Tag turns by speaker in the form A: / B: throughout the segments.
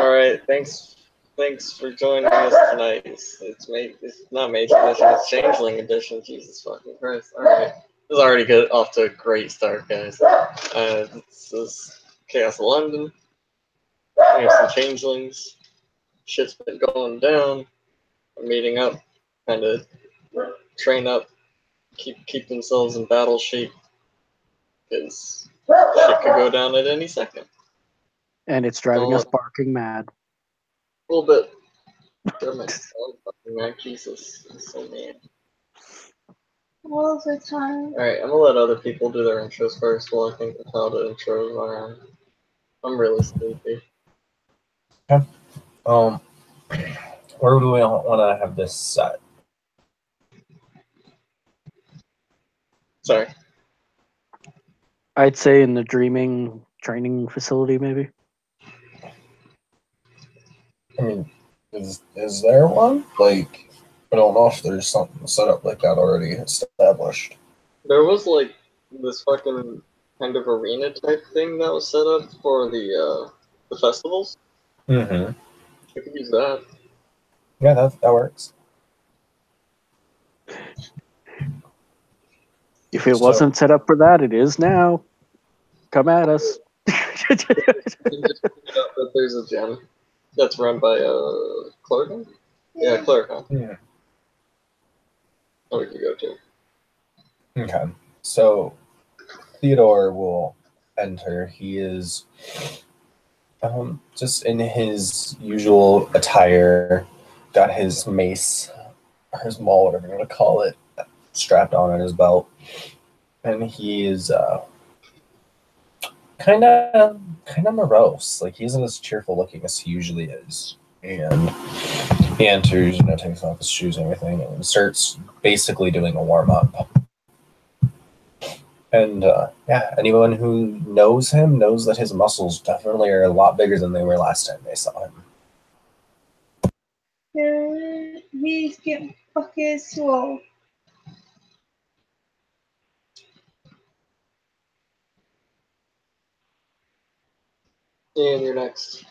A: Alright, thanks for joining us tonight. It's not Mage Edition, it's Changeling Edition. Jesus fucking Christ. Alright. This is already good off to a great start, guys. This is Chaos of London. We have some changelings. Shit's been going down. We're meeting up, kinda train up, keep themselves in battle shape. Because shit could go down at any second.
B: And it's driving us barking mad.
A: A little bit. Fucking mad. Jesus. I'm so mad.
C: All the time.
A: Alright, I'm gonna let other people do their intros first while I think of how the intros are. I'm really sleepy.
D: Okay. Where do we want to have this set?
A: Sorry.
B: I'd say in the Dreaming training facility, maybe.
D: I mean, is there one? Like, I don't know if there's something set up like that already established.
A: There was like this fucking kind of arena type thing that was set up for the festivals.
D: Mm-hmm.
A: We could use that.
D: Yeah, that works.
B: If it wasn't set up for that, it is now. Come at us.
A: You can just point out that there's a gym that's run by Clericon? Yeah, Clericon.
D: Yeah.
A: That we could go to.
D: Okay. So Theodore will enter. He is just in his usual attire, got his mace, or his maul, whatever you want to call it, strapped on his belt. And he is kind of morose. Like, he isn't as cheerful looking as he usually is. And he enters, takes off his shoes and everything, and starts basically doing a warm-up. And anyone who knows him knows that his muscles definitely are a lot bigger than they were last time they saw him.
C: He's getting fucking swole.
A: And you're next.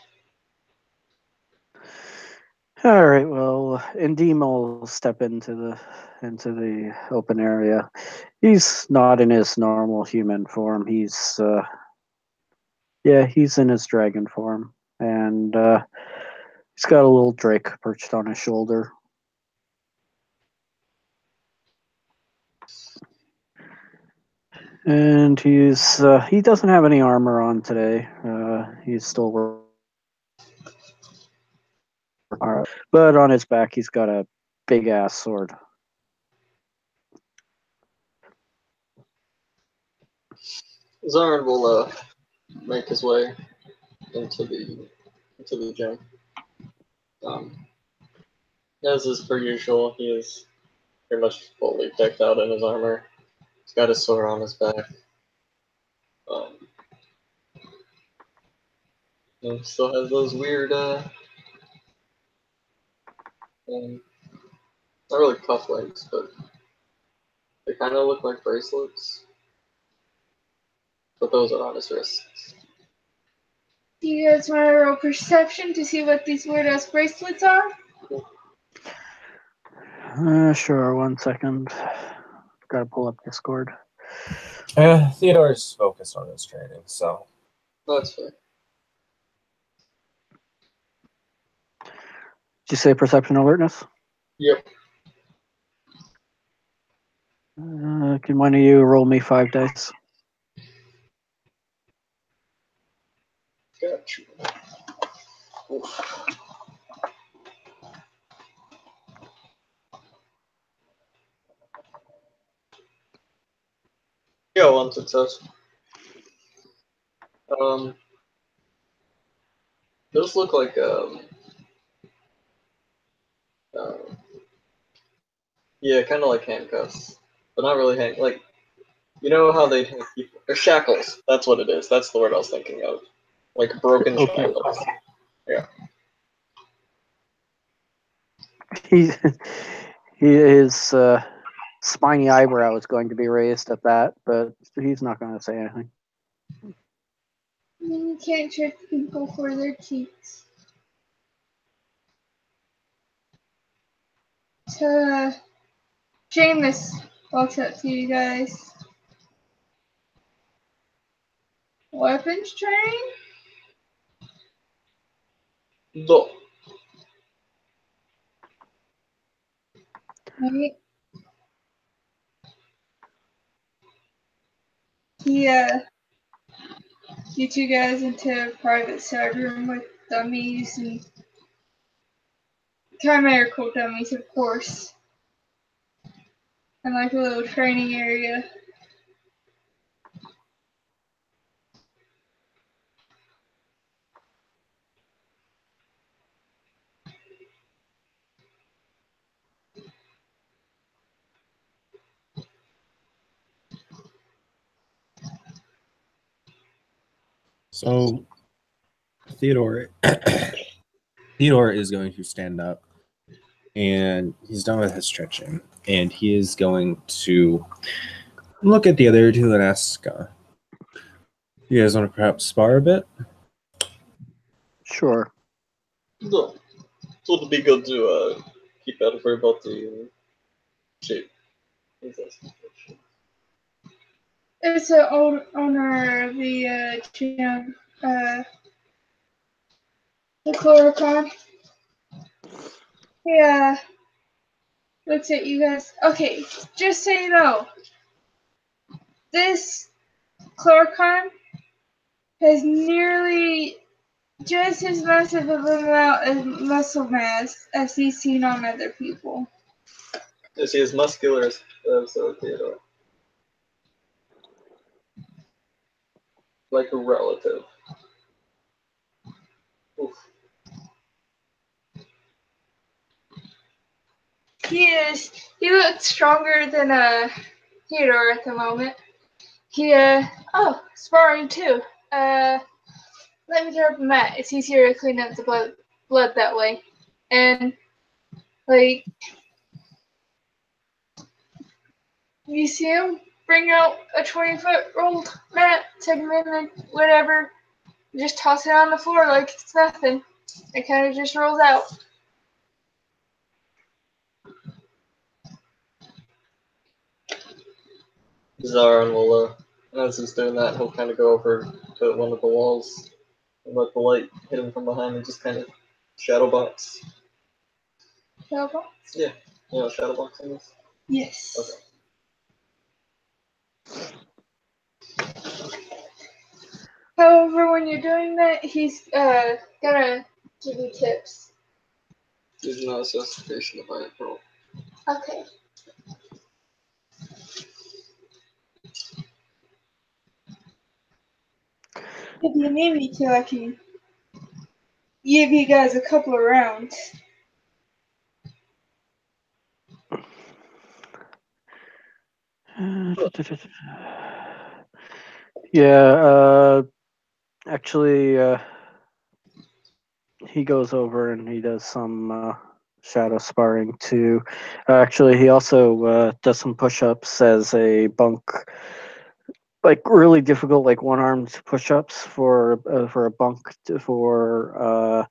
B: All right. Well, Indeem will step into the open area. He's not in his normal human form. He's in his dragon form, and he's got a little drake perched on his shoulder. And he doesn't have any armor on today. He's still but on his back he's got a big ass sword.
A: Zarn will make his way into the gym. As is per usual, he is pretty much fully decked out in his armor. He's got his sword on his back. And still has those weird, not really cufflinks, but they kind of look like bracelets. But those are on his wrists.
C: Do you guys want to roll perception to see what these weird ass bracelets are?
B: Sure, 1 second. Gotta pull up Discord.
D: Theodore's focused on his training, so.
A: That's fair.
B: Did you say perception alertness?
A: Yep.
B: Can one of you roll me 5 dice?
A: Gotcha. Oof. Yeah, 1 success. Those look like yeah, kind of like handcuffs, but not really like, you know how they hang people, or shackles. That's what it is. That's the word I was thinking of, like broken shackles. Yeah.
B: His spiny eyebrow is going to be raised at that, but he's not going to say anything.
C: You can't trick people for their cheeks. Seamus walks up to you guys. Weapons training?
A: No.
C: Right. You two guys into a private side room with dummies and chimerical dummies, of course, and like a little training area.
D: So Theodore Theodore is going to stand up, and he's done with his stretching, and he is going to look at the other two and ask, you guys want to perhaps spar a bit?
B: Sure.
A: No. So it'd be good to keep out of everybody and shape.
C: It's the old owner of the gym, the Chloricon. Yeah. Looks at you guys. Okay, just so you know, this Chloricon has nearly just as massive of an amount of muscle mass as he's seen on other people.
A: Is he as muscular as Theodore? Like a relative. Oof.
C: He looks stronger than Theodore at the moment. Sparring too. Let me grab the mat. It's easier to clean up the blood that way. And like you see him bring out a 20-foot rolled mat, take him in and whatever, just toss it on the floor like it's nothing. It kind of just rolls out.
A: Zaran will, as he's doing that, he'll kind of go over to one of the walls and let the light hit him from behind and just kind of shadow box.
C: Shadow box?
A: Yeah. You know what shadow boxing is?
C: Yes.
A: Okay.
C: However, when you're doing that, he's gonna give you tips.
A: There's no association of my roll.
C: Okay. If you need me to, I can give you guys a couple of rounds.
B: Yeah, actually, he goes over and he does some shadow sparring too. Actually, he also does some push-ups as a bunk, like really difficult, like one-armed push-ups for a bunk for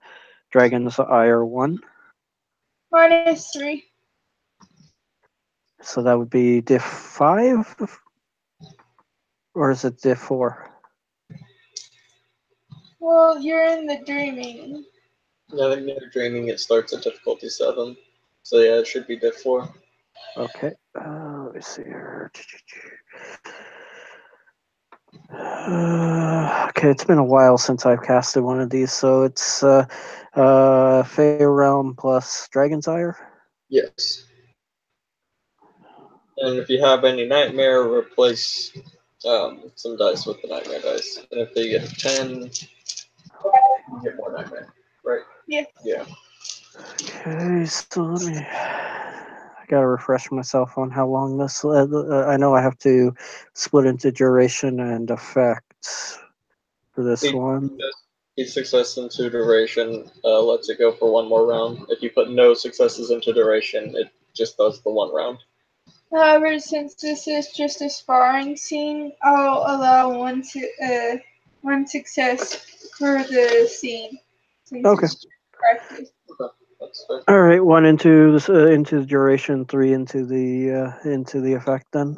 B: Dragon's Ire 1.
C: -3.
B: So that would be diff 5, or is it diff 4?
C: Well, you're in the dreaming.
A: Yeah, I think near dreaming it starts at difficulty 7. So yeah, it should be diff 4.
B: Okay, let me see here. Okay, it's been a while since I've casted one of these, so it's Fey Realm plus Dragon's Ire.
A: Yes. And if you have any nightmare, replace some dice with the nightmare dice. And if they get a 10, you get more nightmare, right?
C: Yeah.
A: Yeah.
B: Okay, so let me. I gotta refresh myself on how long this. I know I have to split into duration and effect for this one.
A: Each success into duration lets it go for one more round. If you put no successes into duration, it just does the one round.
C: However, since this is just a sparring scene, I'll allow one success for the scene. Since
B: Okay.
C: it's practice.
A: Okay, That's fair.
B: All right, 1 into this into the duration, 3 into the effect. Then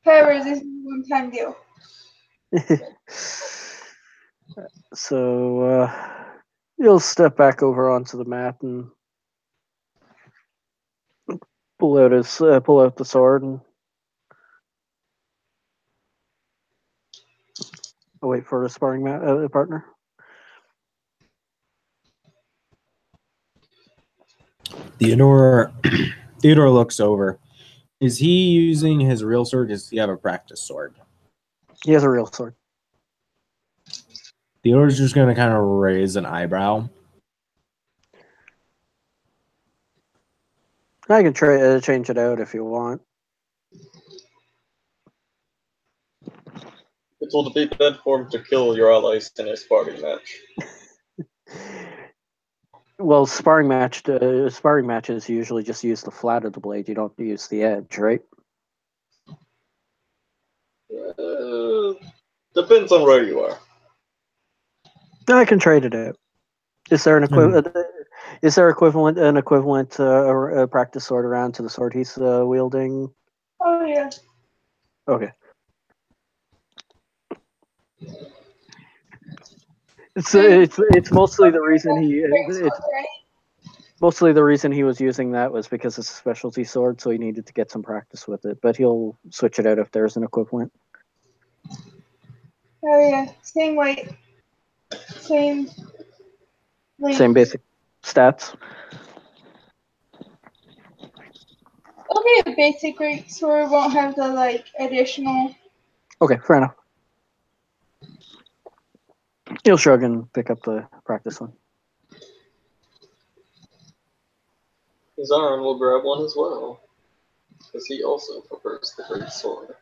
C: However, this is a one-time deal.
B: so you'll step back over onto the mat and pull out the sword and wait for a sparring partner.
D: Theodore looks over. Is he using his real sword? Does he have a practice sword?
B: He has a real sword.
D: Theodore's just going to kind of raise an eyebrow.
B: I can try change it out if you want.
A: It will be bad form to kill your allies in a sparring match.
B: Well, sparring matches usually just use the flat of the blade. You don't use the edge, right?
A: Depends on where you are.
B: I can trade it out. Is there an equivalent? Is there an equivalent practice sword around to the sword he's wielding?
C: Oh yeah.
B: Okay. It's mostly the reason mostly the reason he was using that was because it's a specialty sword, so he needed to get some practice with it. But he'll switch it out if there's an equivalent.
C: Oh yeah. Same weight. Same. Length.
B: Same basic stats.
C: Okay, a basic great sword won't have the like additional.
B: Okay, fair enough. He'll shrug and pick up the practice one.
A: Zaran will grab one as well, because he also prefers the great sword.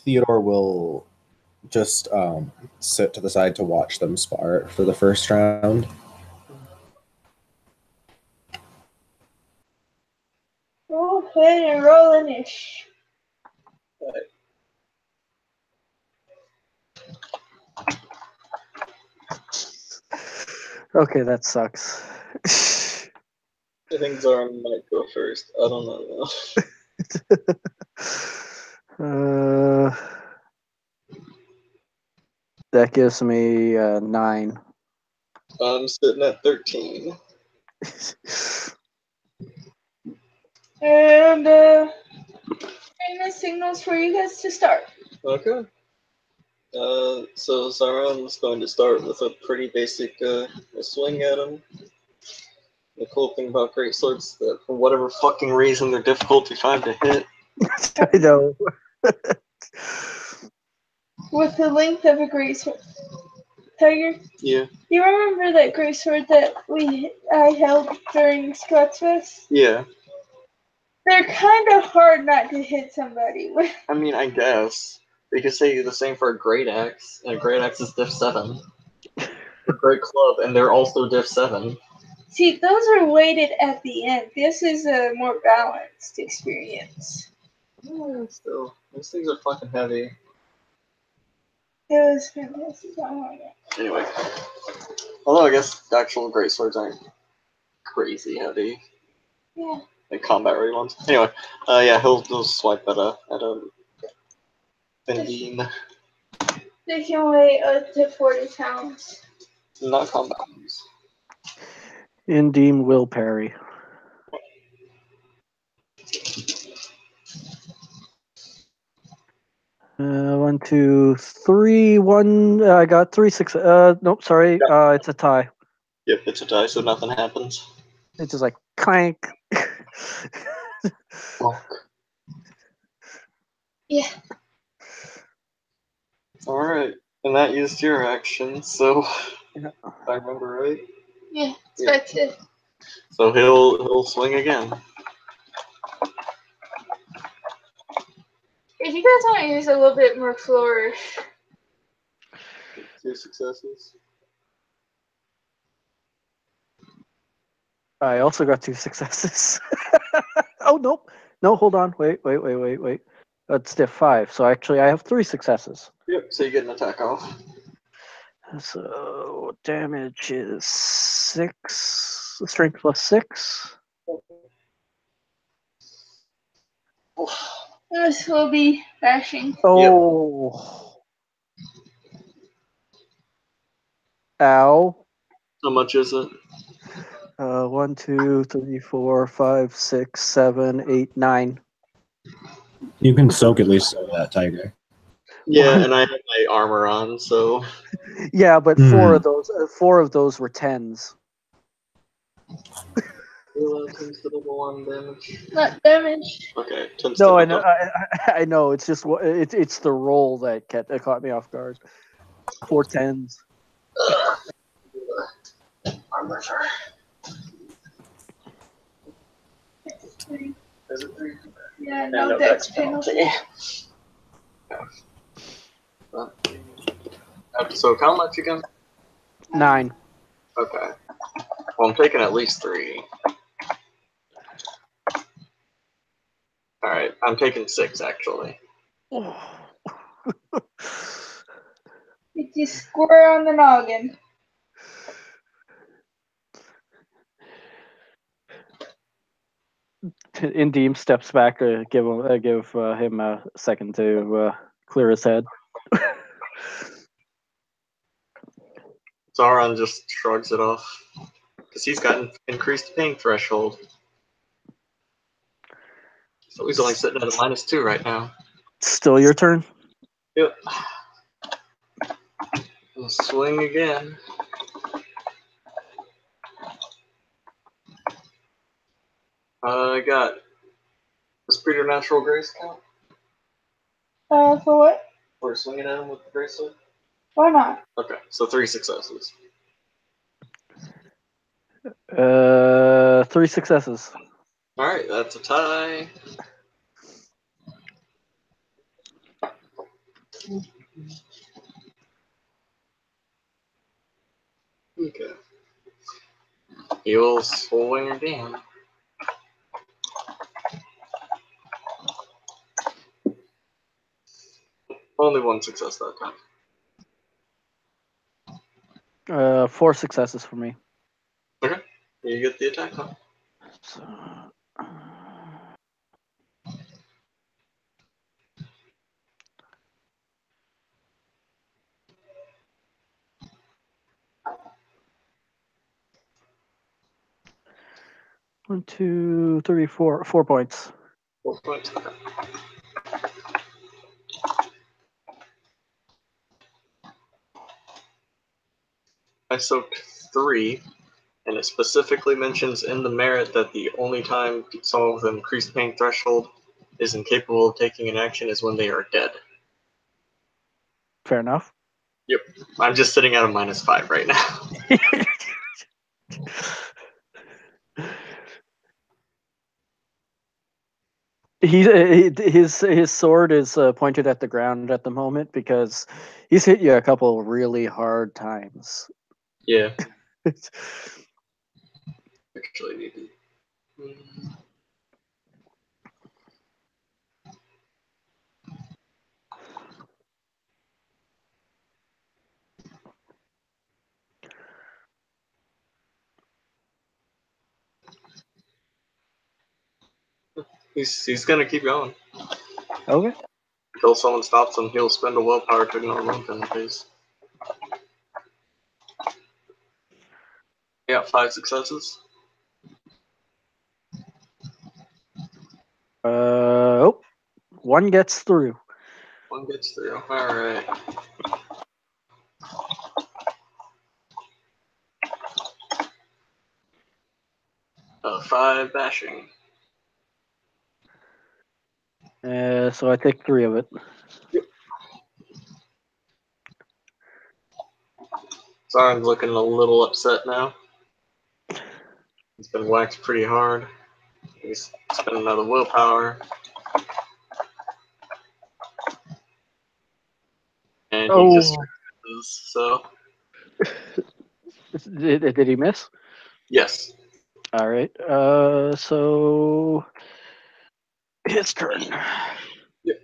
D: Theodore will just sit to the side to watch them spar for the first round.
C: Roll ahead and roll inish.
B: Okay, that sucks.
A: I think Zaran might go first. I don't know.
B: That gives me 9.
A: I'm sitting at 13.
C: And famous signals for you guys to start.
A: Okay. So Zaran's going to start with a pretty basic swing at him. The cool thing about great swords is that for whatever fucking reason they're difficult to find to hit.
B: I know.
C: With the length of a great sword. Tiger,
A: Yeah.
C: you remember that great sword that I held during Scotsfest?
A: Yeah.
C: They're kind of hard not to hit somebody with.
A: I mean, I guess. We could say the same for a great axe, and a great axe is diff 7. A great club, and they're also diff 7.
C: See, those are weighted at the end. This is a more balanced experience.
A: Yeah, still. Those things are fucking heavy.
C: It was fantastic. I like it.
A: Anyway. Although I guess actual great swords aren't crazy heavy.
C: Yeah.
A: Like combat ready ones. Anyway, yeah, he'll swipe at a Vendine.
C: They can weigh up to 40 pounds.
A: Not combat ones.
B: Indeem will parry. One, two, three, one. I got 3, 6. Nope, sorry. It's a tie.
A: Yep, it's a tie, so nothing happens.
B: It's just like clank.
A: Fuck.
C: Yeah.
A: Alright, and that used your action, so
B: Yeah.
A: if I remember right.
C: Yeah, it's
A: Yeah.
C: back to.
A: So he'll swing again.
C: If you guys want to use a little bit more flourish.
A: 2 successes.
B: I also got 2 successes. Oh, nope. No, hold on. Wait. That's stiff 5. So actually, I have 3 successes.
A: Yep. So you get an attack off.
B: So damage is 6. Strength plus 6.
C: This will be bashing.
B: Oh. Ow.
A: How much is it?
B: 1, 2, 3, 4, 5, 6, 7, 8, 9.
D: You can soak at least that tiger.
A: Yeah, and I have my armor on, so
B: Yeah, but
D: Hmm.
B: 4 of those were 10s.
A: 10 to the 1 damage.
C: Not damage.
A: Okay, 10
B: No,
A: to
B: I
A: the
B: know. I know. It's just it's the roll that caught me off guard. 4 10s.
A: armor, sorry.
C: Three.
A: Is it 3?
C: Yeah,
A: And
C: no dex penalty.
A: So how much again?
B: 9.
A: Okay. Well, I'm taking at least 3. Alright, I'm taking 6 actually.
C: Hit you square on the noggin.
B: Indeem steps back to give him a second to clear his head.
A: Sauron just shrugs it off. Because he's got an increased pain threshold. So he's only sitting at a -2 right now.
B: Still your turn.
A: Yep. We'll swing again. I got this preternatural grace count.
C: For what?
A: We're swinging at him with the bracelet.
C: Why not?
A: Okay, so 3 successes.
B: 3 successes.
A: Alright, that's a tie. Okay. He will swing again. Only 1 success that time.
B: 4 successes for me.
A: Okay. You get the attack on.
B: So, 1, 2, 3, 4. 4 points.
A: 4 points. Okay. I soaked 3, and it specifically mentions in the merit that the only time someone with an increased pain threshold is incapable of taking an action is when they are dead.
B: Fair enough.
A: Yep. I'm just sitting at a -5 right now.
B: His sword is pointed at the ground at the moment because he's hit you a couple really hard times.
A: Yeah. Actually, need to. He's gonna keep going.
B: Okay.
A: Until someone stops him, he'll spend a willpower to ignore wound penalties. Yeah, 5 successes.
B: Oh, 1 gets through.
A: 1 gets through. Alright. Five bashing.
B: So I take 3 of it.
A: Sauron's looking a little upset now. He's been whacked pretty hard. He's spent another willpower. And he just misses, so
B: Did he miss?
A: yes.
B: All right. So his turn.
A: Yep.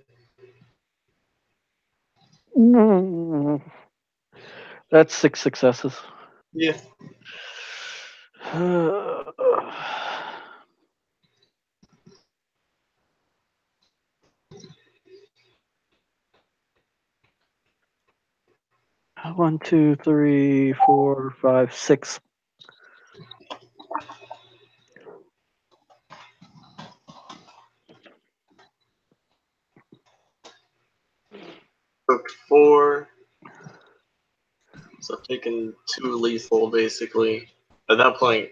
B: That's 6 successes.
A: Yeah.
B: One, two, three, 4, 5, 6.
A: Took 4. So I've taken 2 lethal, basically. At that point,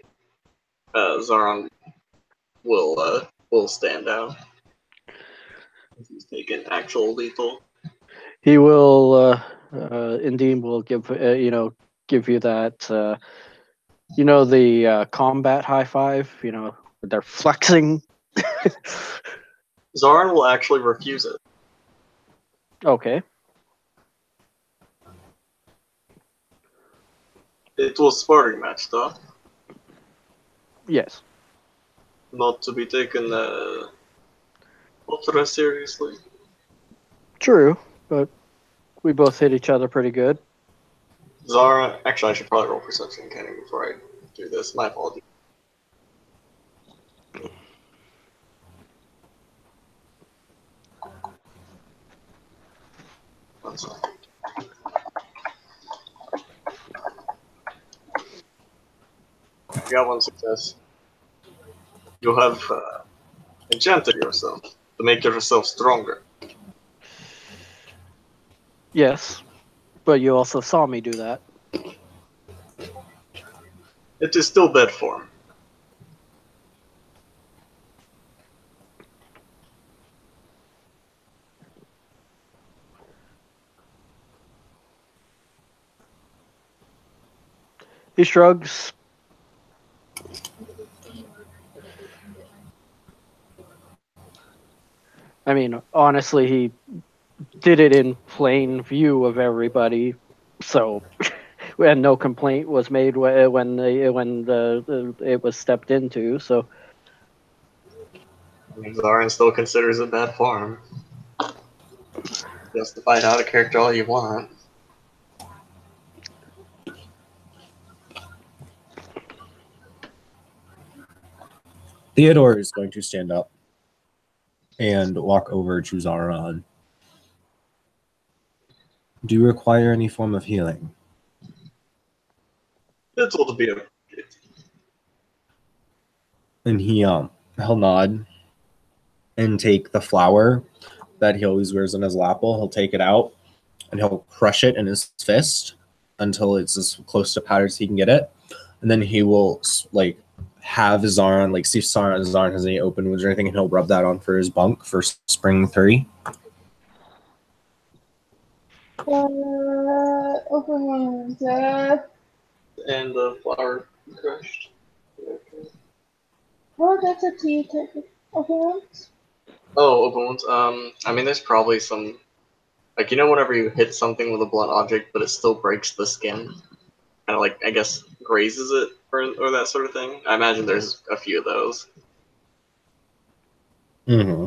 A: Zaron will stand out. He's taken actual lethal.
B: He will, Indeed will give, give you that, the combat high five, they're flexing.
A: Zaron will actually refuse it.
B: Okay.
A: It was sparring match, though.
B: Yes.
A: Not to be taken ultra seriously.
B: True, but we both hit each other pretty good.
A: Zara, actually, I should probably roll perception canning before I do this. My apologies. One second. You got 1 success. You have enchanted yourself to make yourself stronger.
B: Yes, but you also saw me do that.
A: It is still bad form.
B: He shrugs. I mean, honestly, he did it in plain view of everybody, so and no complaint was made when it was stepped into. So
A: I mean, Zarin still considers it bad form. Justify it out of character all you want.
D: Theodore is going to stand up and walk over to Zaron. Do you require any form of healing?
A: It's all to be a
D: And he'll nod and take the flower that he always wears on his lapel. He'll take it out and he'll crush it in his fist until it's as close to powder as he can get it. And then he will have Zaron, see if Zaron has any open wounds or anything, and he'll rub that on for his bunk for spring 3.
C: Open wounds.
A: and the flower crushed.
C: Oh, that's a T type. Open wounds.
A: Oh, open wounds. I mean, there's probably some, whenever you hit something with a blunt object, but it still breaks the skin, kind of I guess, grazes it or that sort of thing. I imagine there's a few of those.
D: Mm-hmm.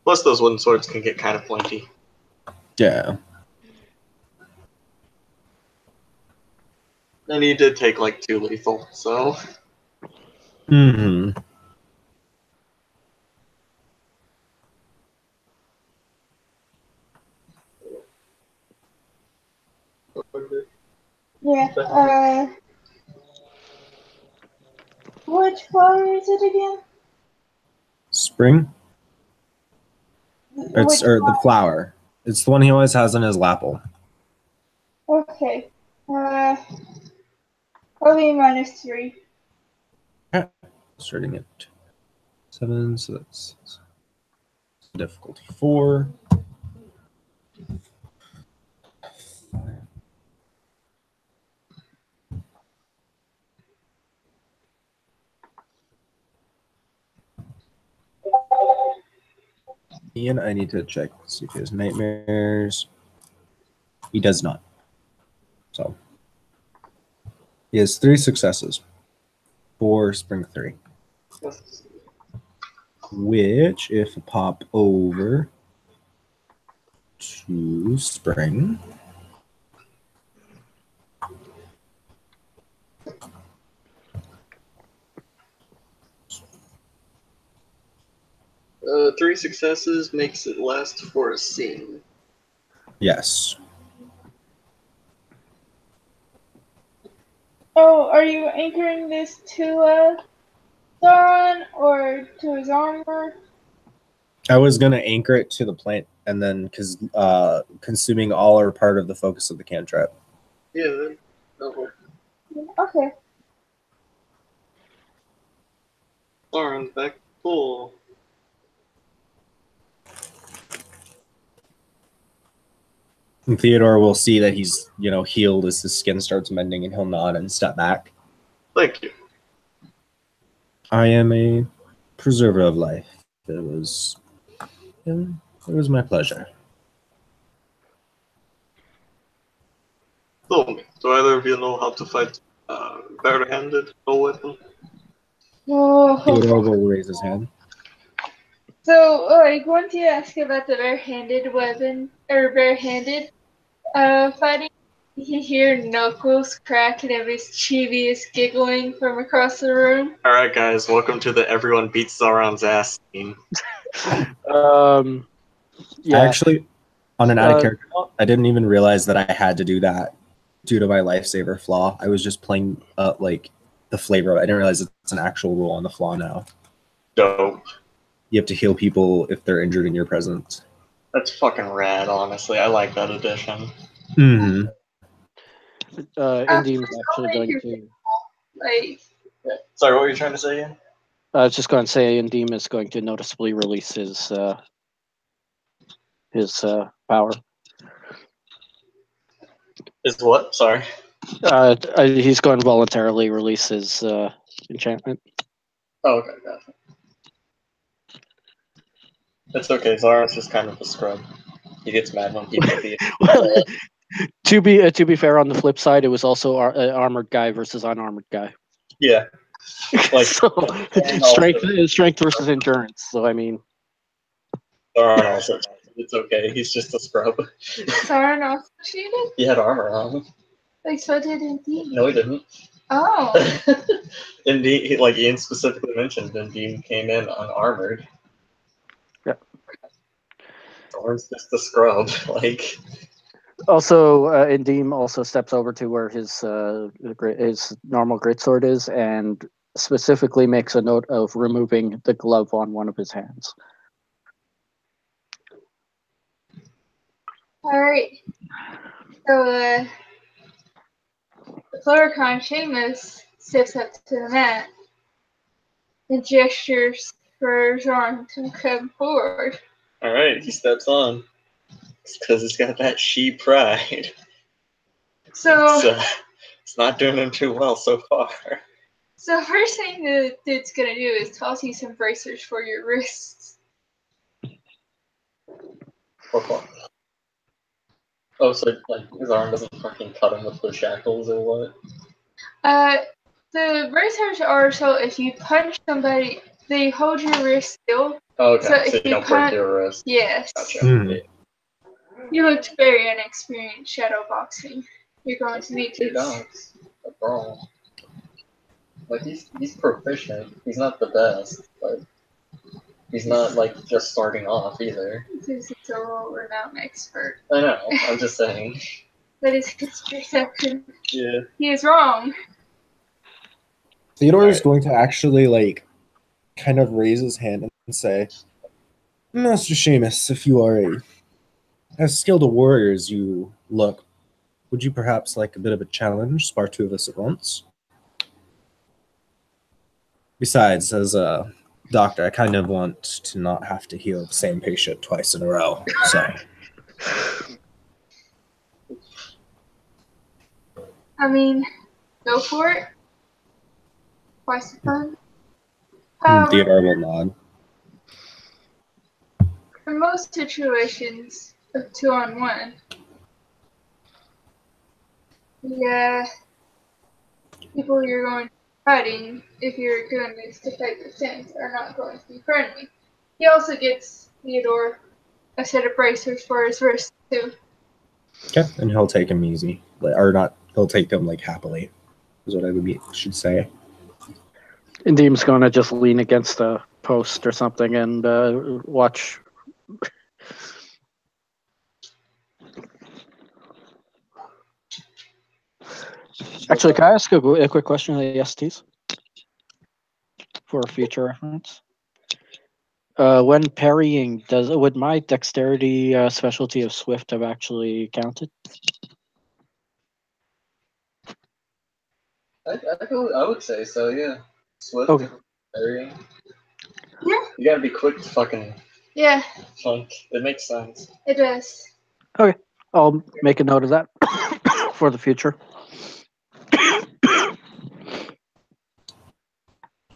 A: Plus, those wooden swords can get kind of pointy.
D: Yeah.
A: And he did take 2 lethal, so.
D: Mm-hmm.
C: Yeah. Which flower is it again?
D: Spring? The flower. It's the one he always has in his lapel.
C: Okay. Probably -3.
D: Starting at 7, so that's difficulty 4. Ian, I need to check see if he has nightmares. He does not. So he has 3 successes for spring 3. Which, if I pop over to spring,
A: 3 successes makes it last for a scene.
D: Yes.
C: Oh, are you anchoring this to Sauron or to his armor?
D: I was gonna anchor it to the plant, and then because consuming all or part of the focus of the cantrip.
A: Yeah, that'll work.
C: Okay.
A: Lauren, back full.
D: And Theodore will see that he's, healed as his skin starts mending, and he'll nod and step back.
A: Thank you.
D: I am a preserver of life. It was my pleasure.
A: Tell me, do either of you know how to fight barehanded, no weapon?
C: Oh.
D: Theodore will raise his hand.
C: So, once you ask about the barehanded weapon, or barehanded fighting, you hear Knuckles crack and mischievous giggling from across the room.
A: Alright guys, welcome to the everyone beats Sauron's ass scene.
B: Yeah.
D: Actually, on an added character, I didn't even realize that I had to do that due to my lifesaver flaw. I was just playing like the flavor of it. I didn't realize it's an actual rule on the flaw now.
A: Dope.
D: You have to heal people if they're injured in your presence.
A: That's fucking rad, honestly. I like that addition.
D: Mm-hmm.
B: Indeem's actually going to.
C: Like,
A: Sorry, what were you trying to say again?
B: I was just going to say, Indeem is going to noticeably release his power.
A: Is what? Sorry.
B: He's going to voluntarily release his enchantment.
A: Oh, okay, gotcha. It's okay, Sauron's just kind of a scrub. He gets mad when people beat him.
B: Well, to be fair, on the flip side, it was also an armored guy versus unarmored guy.
A: Yeah. Like,
B: so strength versus endurance. So I mean,
A: Sauron also. It's okay. He's just a scrub.
C: Sauron also cheated?
A: He had armor on.
C: Like, so did Indeem.
A: No, he didn't.
C: Oh.
A: Indeed, like Ian specifically mentioned, Indeem came in unarmored.
B: Yeah.
A: Sauron's just a scrub. Like.
B: Also, Indeem also steps over to where his normal greatsword is, and specifically makes a note of removing the glove on one of his hands.
C: All right. So, the Floricon Seamus steps up to the mat and gestures for Jean to come forward.
A: Alright, he steps on. It's because he's got that she pride.
C: So,
A: It's not doing him too well so far.
C: So first thing the dude's gonna do is toss you some bracers for your wrists.
A: Okay. Oh, so like his arm doesn't fucking cut him with the shackles or what?
C: The bracers are so if you punch somebody, they hold your wrist still.
A: Oh, okay,
C: So
A: so
C: if
A: you
C: you
A: don't break your wrist.
C: Yes.
A: Gotcha.
D: Mm.
C: You looked very inexperienced shadow boxing. You're going to need
A: He
C: to.
A: does. A brawl. Like he's proficient. He's not the best, but he's not like just starting off either.
C: Because he's a world-renowned expert.
A: I know. I'm just saying.
C: That is his perception.
A: Yeah.
C: He is wrong.
D: Theodore is going to actually kind of raise his hand and say, "Master Seamus, if you are as skilled a warrior as you look, would you perhaps like a bit of a challenge, spar two of us at once? Besides, as a doctor, I kind of want to not have to heal the same patient twice in a row, so..."
C: I mean, go for it. Twice the fun.
D: Theodore will nod.
C: For most situations of 2-on-1, the people you're going to be fighting, if you're doing this to fight the Sins, are not going to be friendly. He also gets Theodore a set of bracers for his wrist too.
D: Okay, and he'll take him easy. Or not, he'll take them should say.
B: Indeem's going to just lean against a post or something and watch. Actually, can I ask a quick question on the STs for future reference? When parrying, would my dexterity specialty of Swift have actually counted?
A: I would say so, yeah. Swift,
B: Okay.
A: parrying.
C: Yeah.
A: You gotta be quick to fucking
C: Yeah,
A: funk. It makes sense.
C: it does.
B: I'll make a note of that for the future.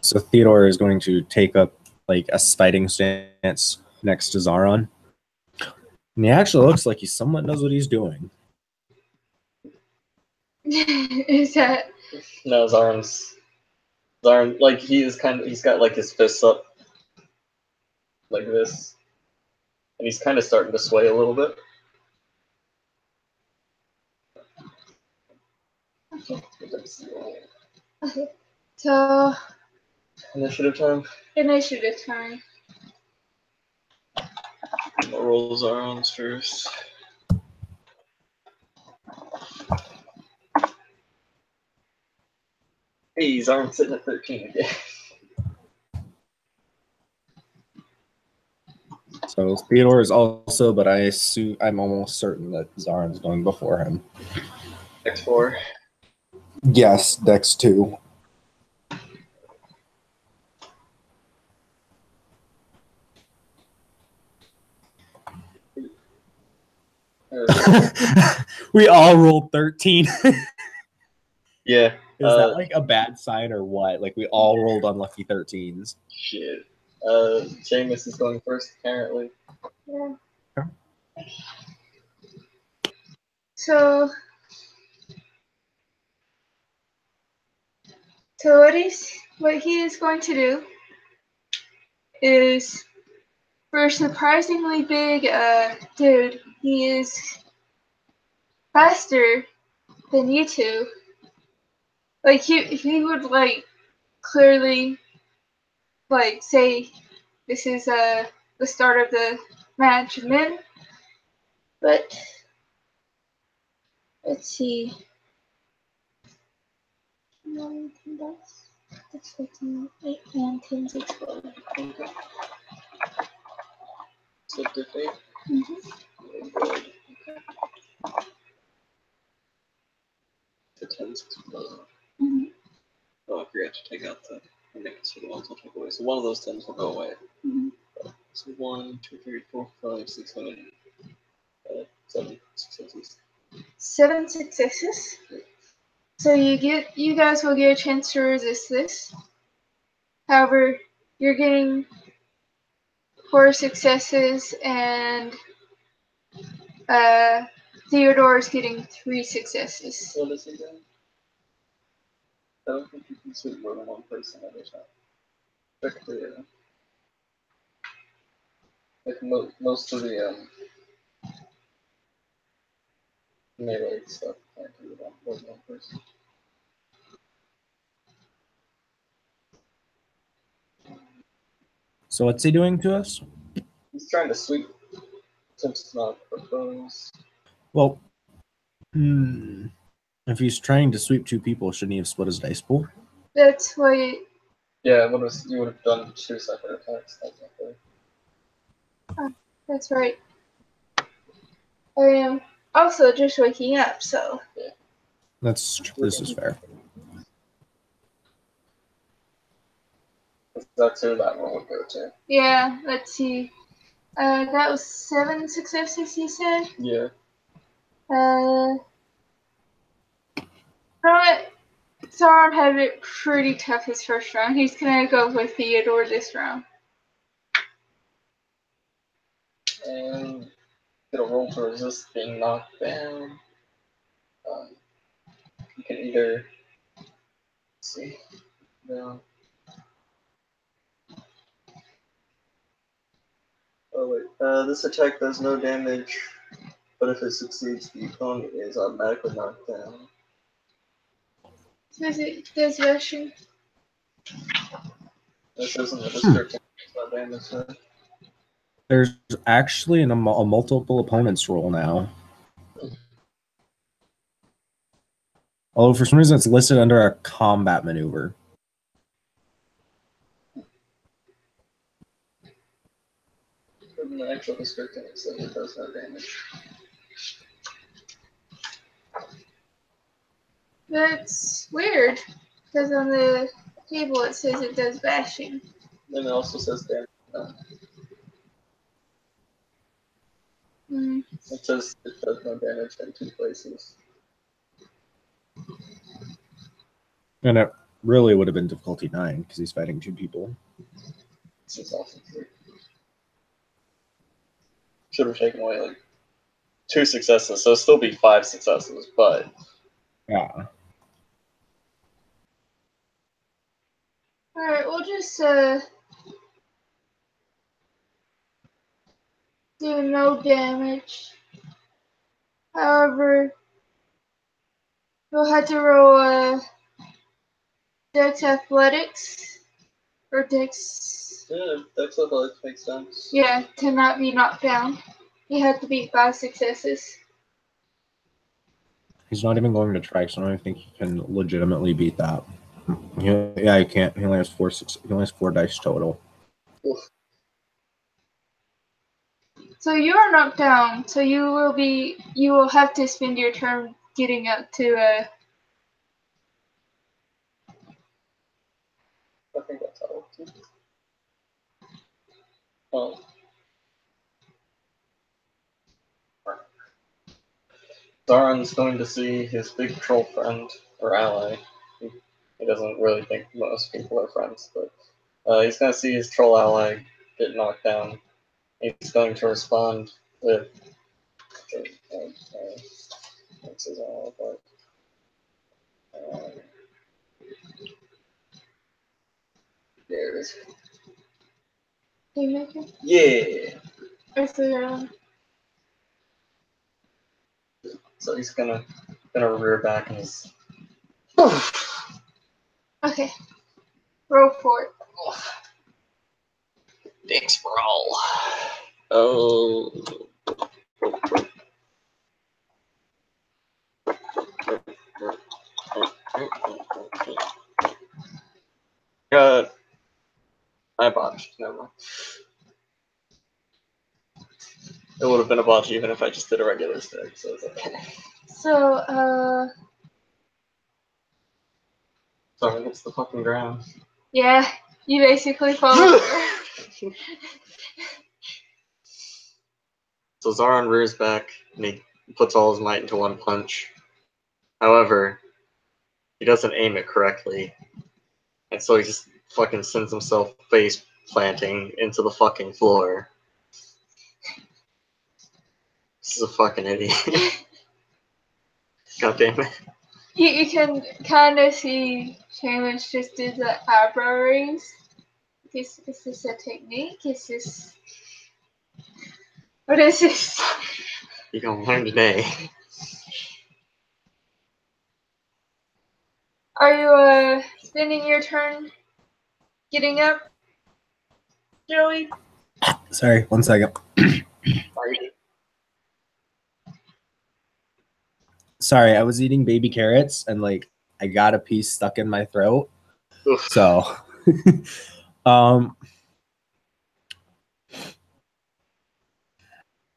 D: So Theodore is going to take up like a fighting stance next to Zaron. And he actually looks like he somewhat knows what he's doing.
C: Is that?
A: No, Zaron, like he's got like his fists up like this. And he's kind of starting to sway a little bit.
C: Okay. So,
A: Initiative time.
C: initiative time.
A: What rolls are on first? Hey, Zaron's sitting at 13 again.
D: So Theodore is also, but I'm almost certain that Zaron's going before him.
A: X4.
D: Yes, Dex 2. We all rolled 13.
A: Yeah.
D: Is that like a bad sign or what? Like we all rolled unlucky 13s.
A: Shit. Jameis is going first, apparently.
C: Yeah.
D: Okay.
C: So what he is going to do is, for a surprisingly big dude, he is faster than you two. Like he would like clearly like say this is the start of the match and then, but let's see. That's 15, 8, 9, 10, 6, 12.
A: Okay. So defeat.
C: Mm-hmm.
A: Good. The 10, 6, 12.
C: Mm-hmm.
A: Oh, I forgot to take out the negative, so the ones will take away. So one of those 10s will go away.
C: Mm-hmm.
A: So 1, 2, 3, 4, 5, 6, 7, 7 successes.
C: 7 successes. So you guys will get a chance to resist this. However, you're getting 4 successes and Theodore is getting 3 successes.
A: What is he doing? I don't think you can shoot more than one person at a time. Strictly, like most of the melee stuff can't do it on more than one person.
D: So what's he doing to us?
A: He's trying to sweep since it's not proposed.
D: Well, if he's trying to sweep 2 people, shouldn't he have split his dice pool?
C: That's what
A: Yeah, you would have done 2 separate attacks technically.
C: that's right. I am also just waking up, so
D: This is fair.
A: That's who that one would go to.
C: yeah, let's see. That was 7 successes, you said?
A: Yeah.
C: Sauron had it pretty tough his first round. He's gonna go with Theodore this round.
A: And get a roll to resist being knocked down. You can either see. No. Oh wait. This attack does no damage, but if it succeeds, the opponent is automatically knocked down.
C: Does Russian?
A: This isn't the description. Not damage, huh?
D: There's actually a multiple opponents rule now. Although for some reason it's listed under a combat maneuver.
A: In the actual description, it says it does no damage.
C: That's weird, because on the table it says it does bashing.
A: And it also says damage.
C: Hmm.
A: It says it does no damage in 2 places.
D: And it really would have been difficulty 9 because he's fighting 2 people.
A: This is awesome. Should have taken away like 2 successes, so it'll still be 5 successes, but
D: Yeah.
C: Alright, we'll just do no damage. However, you'll have to roll Dex Athletics or Dex,
A: yeah, that's what like makes sense.
C: yeah, to not be knocked down. You have to beat 5 successes.
D: He's not even going to try, so I don't think he can legitimately beat that. Yeah, he can't. He only has 4 dice total.
A: Oof.
C: So you are knocked down. So you will have to spend your turn getting up to
A: I think that's how it works. Oh. Zaron's going to see his big troll friend or ally. He doesn't really think most people are friends, but he's going to see his troll ally get knocked down. He's going to respond with. What's his all about? There it is.
C: Haymaker.
A: Yeah!
C: Or so,
A: So he's gonna rear back and he's.
C: okay. Roll for it.
A: Dex brawl. Oh. I botched. Never mind. It would have been a botch even if I just did a regular stick, so it's okay.
C: So,
A: Sorry, it's the fucking ground.
C: yeah, you basically fall over.
A: So Zaron rears back and he puts all his might into one punch. However, he doesn't aim it correctly. And so he just fucking sends himself face planting into the fucking floor. This is a fucking idiot. God damn it.
C: You can kind of see Seamus just did the eyebrow raise. Is this a technique? Is this... What is this?
A: You're gonna learn today.
C: Are you spending your turn getting up, Joey?
D: Sorry, 1 second. Sorry, I was eating baby carrots and like I got a piece stuck in my throat.
A: Oof.
D: So,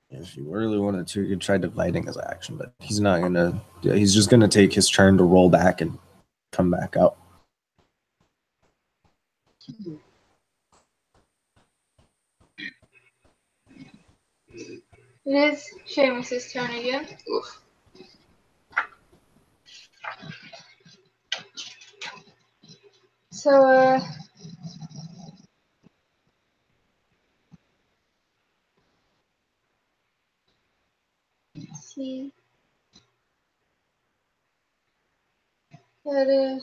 D: if you really wanted to, you could try dividing his action, but he's not gonna. He's just gonna take his turn to roll back and come back up.
C: It is Seamus's turn again.
A: Oof.
C: So, let's see. That,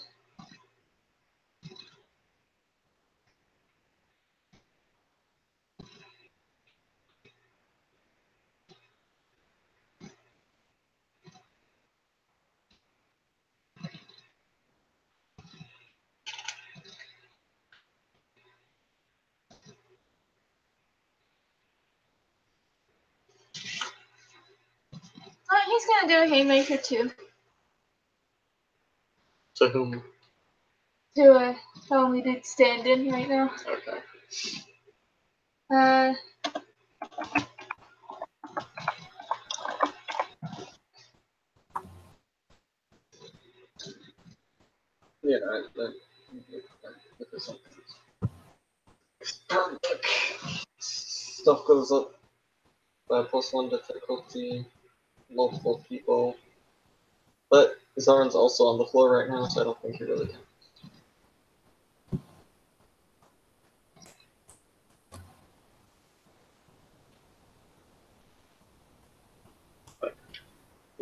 C: he's gonna do a haymaker too.
A: To whom?
C: To the only dude standing right now.
A: Okay. Yeah, stuff goes up by +1 difficulty, multiple people. But Zarin's also on the floor right now, so I don't think he really can.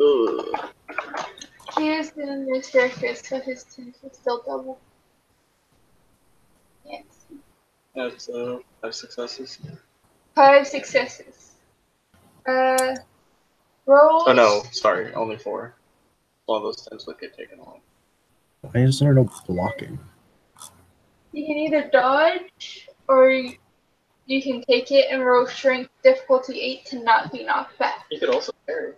A: Ugh.
C: He is in the staircase, so his teams are still double. Yes.
A: That's 5 successes.
C: 5 successes. Rolls.
A: Oh no, sorry, only 4. One of those 10s would get taken off.
D: Why is there no blocking?
C: You can either dodge or you can take it and roll strength difficulty 8 to not be knocked back.
A: You could also parry.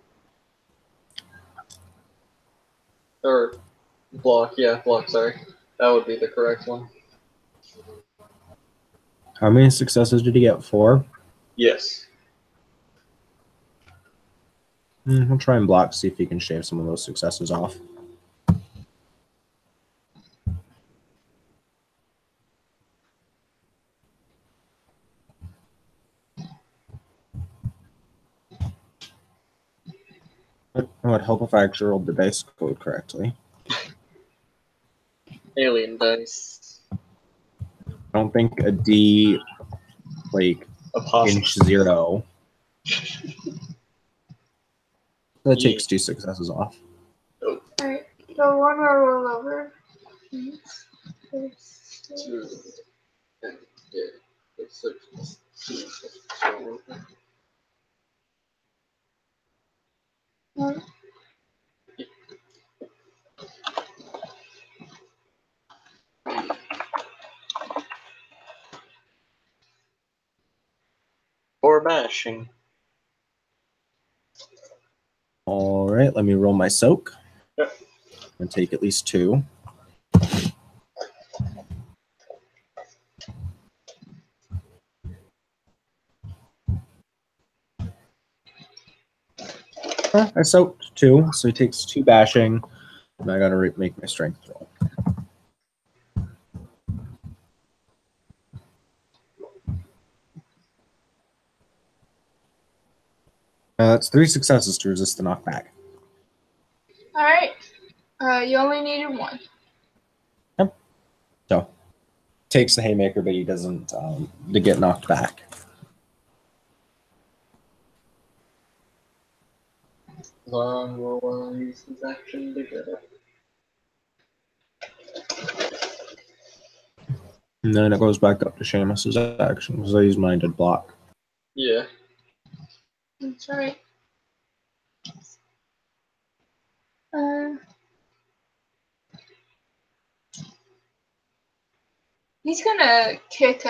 A: Or block, yeah, block, sorry. That would be the correct one.
D: How many successes did he get? 4?
A: Yes.
D: We'll try and block, see if he can shave some of those successes off. It would help if I actually rolled the dice code correctly.
A: Alien dice.
D: I don't think a D, like,
A: Apostle.
D: inch 0. That takes 2 successes off.
C: Alright, so one more roll over.
A: Two. And, yeah, it's 6 2.
C: One.
A: Or mashing.
D: All right, let me roll my soak.
A: Yep.
D: And take at least 2. I soaked 2, so he takes 2 bashing. And I gotta make my strength roll. That's 3 successes to resist the knockback.
C: Alright, you only needed 1.
D: So, takes the haymaker, but he doesn't to get knocked back.
A: Zarin will use his action to get it.
D: And then it goes back up to Seamus's action because I use mine to block.
A: Yeah.
C: That's right. He's gonna kick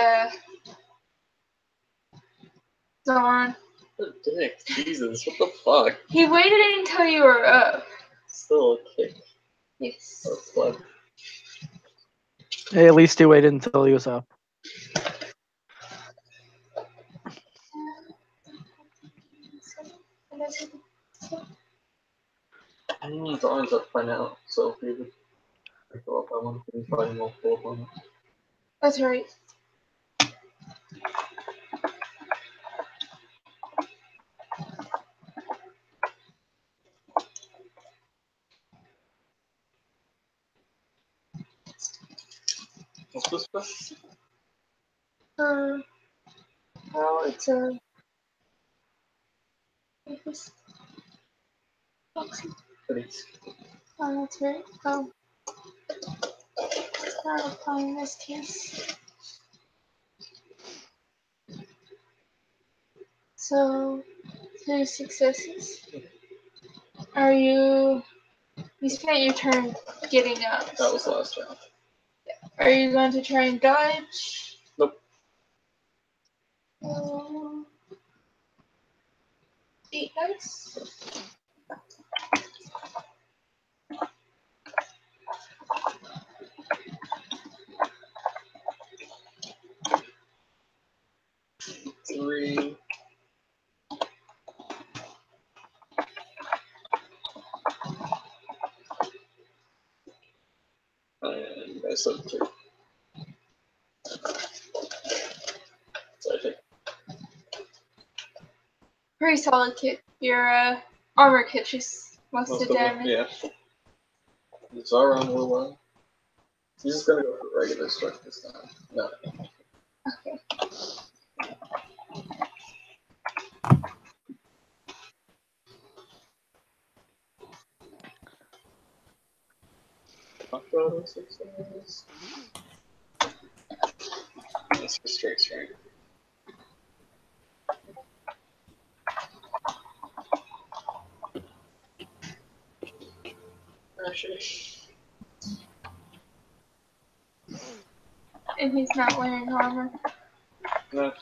C: Zarin.
A: What a dick. Jesus, what the fuck?
C: He waited until you were up.
A: Still a kick.
C: Yes.
A: Or flip.
B: Hey, at least he waited until he was up.
A: Zarin's up by now, so if you would go up by 1, you can find multiple opponents.
C: That's right.
A: What's this for?
C: Well, it's a.
A: Please.
C: Oh, that's right. Oh. Not applying this case. So, 2 successes. Are you. You spent your turn getting up.
A: That was the last round.
C: Are you going to try and dodge?
A: Nope.
C: 8 dice.
A: 3. And I said 2. So I think
C: Pretty solid kit. Your armor kit just most
A: most
C: of
A: of
C: the
A: them,
C: damage.
A: yeah. Zara will run. He's just gonna go for regular strength this time. No.
C: Okay.
A: Success. That's for straight strength. Actually,
C: And he's not wearing armor.
A: no.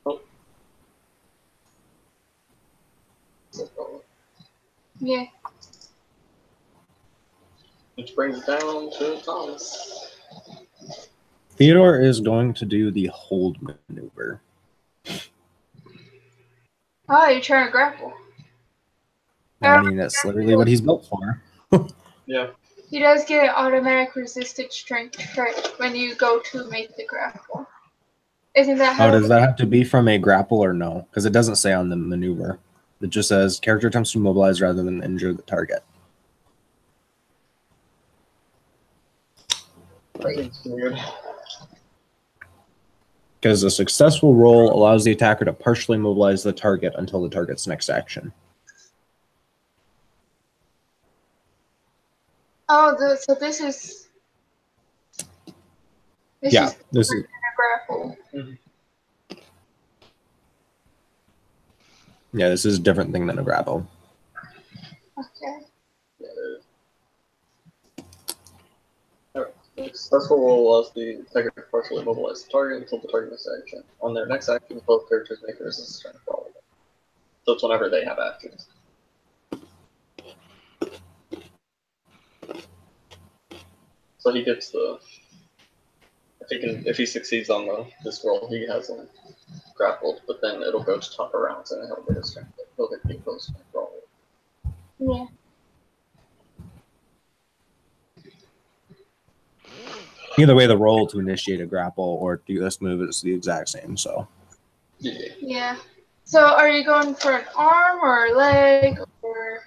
A: Oh.
C: Yeah.
A: Which brings it down to Thomas.
D: Theodore is going to do the hold maneuver.
C: Oh, you're trying to grapple.
D: I mean, that's literally what he's built for.
A: Yeah.
C: He does get an automatic resisted strength trait when you go to make the grapple. Isn't that how?
D: Oh, does that have to be from a grapple or no? Because it doesn't say on the maneuver. It just says character attempts to mobilize rather than injure the target.
A: I think it's weird.
D: Because a successful roll allows the attacker to partially mobilize the target until the target's next action.
C: Oh, so this is. This
D: Yeah,
C: is
D: this is
C: a grapple.
D: yeah, this is a different thing than a grapple.
C: Okay.
A: Yeah, there is. Alright. Successful roll allows the attacker to partially mobilize the target until the target next action. On their next action, both characters make a resistance strength roll. So it's whenever they have actions. So he gets the. If he succeeds on this roll, he has him grappled, but then it'll go to top of rounds and he'll get his strength. He'll get the opposed strength roll.
C: Yeah.
D: Either way, the roll to initiate a grapple or do this move is the exact same. So
A: Yeah.
C: Yeah. So are you going for an arm or a leg or?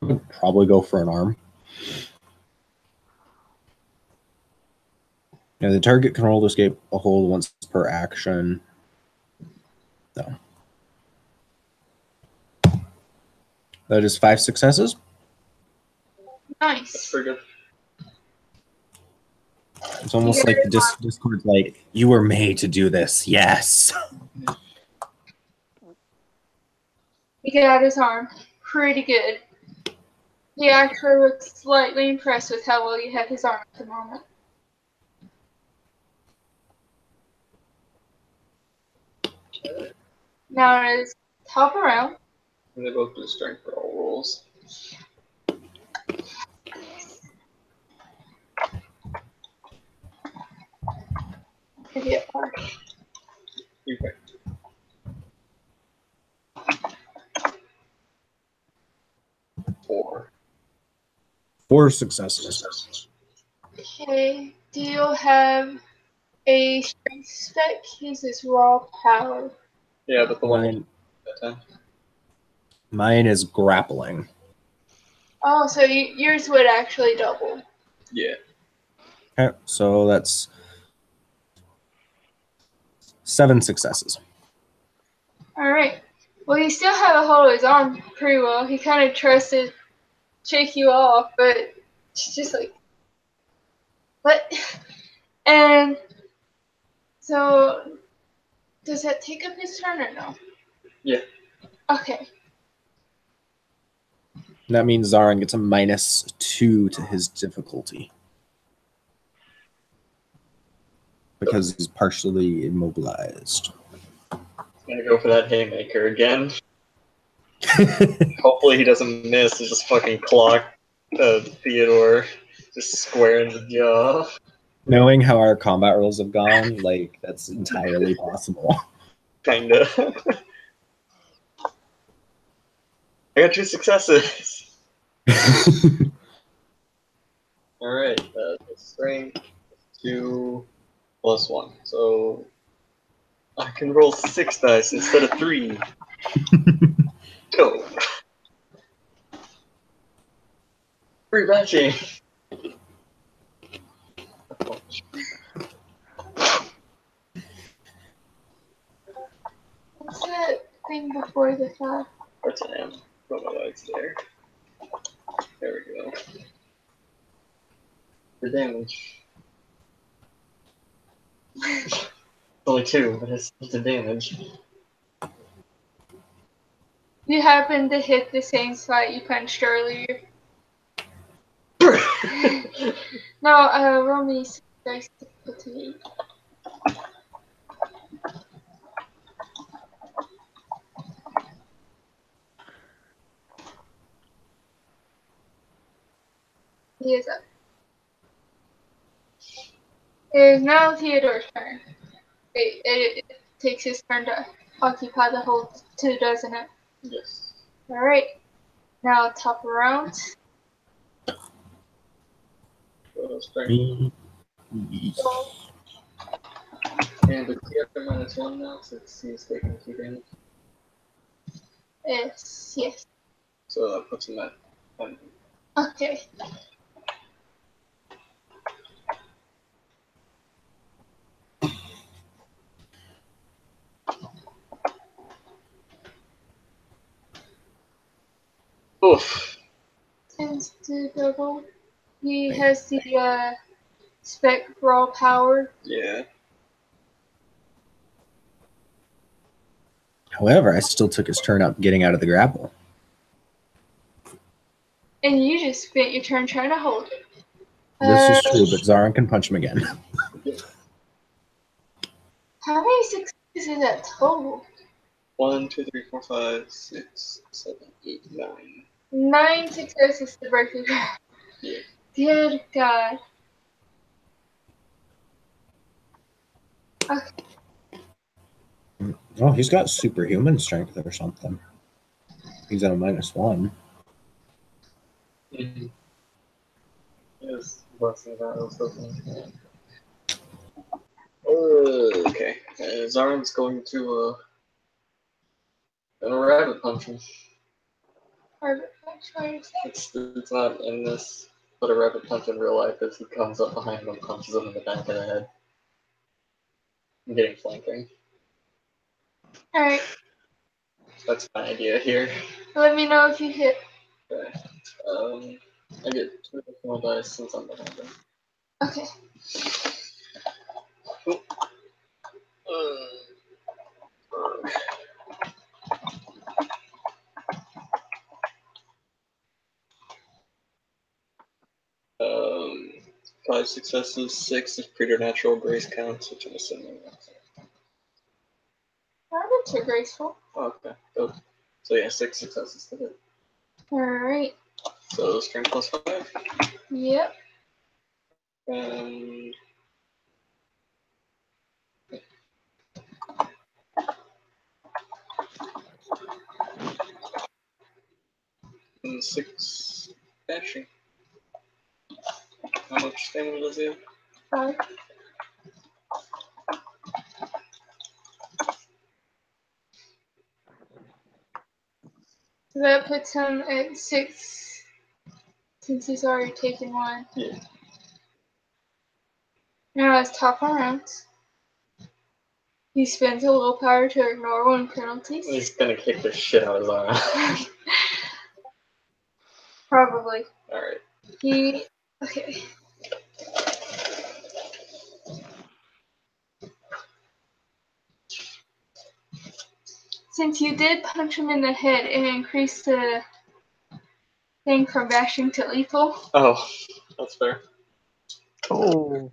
D: I would probably go for an arm. Yeah, the target can roll to escape a hold once per action. No. That is 5 successes.
A: That's
C: Nice.
A: pretty good.
D: It's almost like the Discord's like, you were made to do this. Yes.
C: He got his arm. Pretty good. He actually looks slightly impressed with how well you have his arm at the moment. Now it is top around.
A: And they both do strength roll rolls.
C: Maybe a bar.
A: Okay. Four.
D: 4 successes.
C: Okay. Do you have a strength spec? His is raw power.
A: Yeah, but the one
D: Mine, mine is grappling.
C: Oh, so yours would actually double.
A: Yeah.
D: Okay, so that's 7 successes.
C: Alright. Well, you still have a hold of his arm pretty well. He kind of tries to shake you off, but it's just like, what? And so, does that take up his turn or no?
A: Yeah.
C: Okay.
D: That means Zaran gets a -2 to his difficulty. Because he's partially immobilized.
A: Gonna go for that haymaker again. Hopefully he doesn't miss and just fucking clock Theodore just square in the jaw.
D: Knowing how our combat rolls have gone, like that's entirely possible.
A: Kinda. I got 2 successes. Alright, strength 2 plus 1. So I can roll 6 dice instead of 3. Go. Free matching.
C: What's that thing before the 5?
A: Where's I am? Put my legs there. There we go. The damage. Only 2, but it's the damage.
C: You happen to hit the same spot you punched earlier. No, roll me 6 dice to put to 8. He is up. It is now Theodore's turn. It takes his turn to occupy the whole 2, doesn't it?
A: Yes.
C: Alright. Now top round.
A: Strength. And the theater -1 now since he's taking 2 damage.
C: Yes.
A: So that puts him at 1.
C: Okay.
A: Oof.
C: Tends to double. He has the spectral power.
A: Yeah.
D: However, I still took his turn up getting out of the grapple.
C: And you just spent your turn trying to hold it.
D: This is true, but Zarin can punch him again.
C: How many successes is that total?
A: 1, 2, 3, 4, 5, 6, 7, 8, 9.
C: 9 successes to break the grapple.
A: Yeah.
C: Good God. Okay.
D: Oh, he's got superhuman strength or something. He's at a -1.
A: Mm-hmm. Yes, blessing that. I was hoping. Okay. Zarin's going to rabbit punch him. It's not in this, but a rabbit punch in real life is he comes up behind him and punches him in the back of the head. I'm getting flanking.
C: Alright.
A: That's my idea here.
C: Let me know if you hit.
A: Okay. I get 2 additional dice since I'm behind him.
C: Okay.
A: Um, 5 successes, 6 if preternatural grace counts, which I'm assuming.
C: Rabbits are graceful.
A: Okay. Oh. So yeah, 6 successes to hit.
C: Alright.
A: So strength plus 5.
C: Yep.
A: And 6 dashing. How much stamina does he have?
C: 5. So that puts him at 6 since he's already taken 1.
A: Yeah.
C: Now it's top rounds. He spends a willpower to ignore 1 penalties.
A: He's gonna kick the shit out of Zara.
C: Probably.
A: Alright.
C: Okay. Since you did punch him in the head, it increased the thing from bashing to lethal.
A: Oh, that's fair.
B: Oh,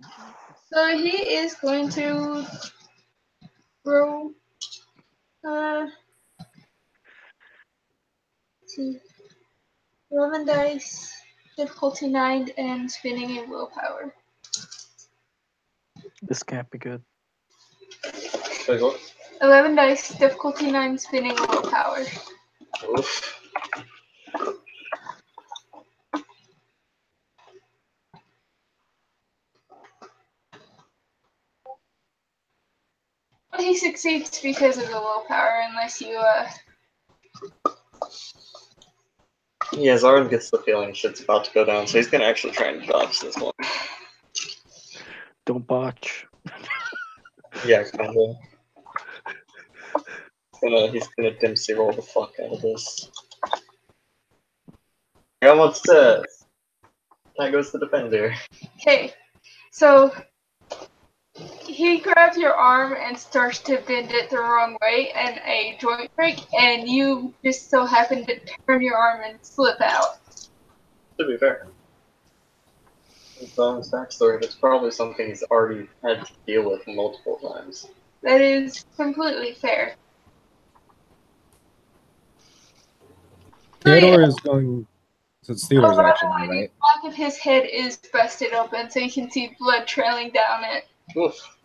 C: So he is going to roll 11 dice, difficulty 9, and spinning a willpower.
B: This can't be good.
A: Wait, what?
C: 11 dice, difficulty 9, spinning, willpower.
A: Oof.
C: He succeeds because of the willpower, unless you,
A: Yeah, Zarin gets the feeling shit's about to go down, so he's gonna actually try and dodge this one.
B: Don't botch.
A: Yeah, kinda. He's gonna Dempsey roll the fuck out of this. He almost says. That goes the defender.
C: Okay, so he grabs your arm and starts to bend it the wrong way, and a joint break, and you just so happen to turn your arm and slip out.
A: To be fair. With Zarin's backstory, that's probably something he's already had to deal with multiple times.
C: That is completely fair.
D: Theodore is going. So it's Theodore's action now,
C: The
D: right?
C: back of his head is busted open, so you can see blood trailing down it.
A: Oof.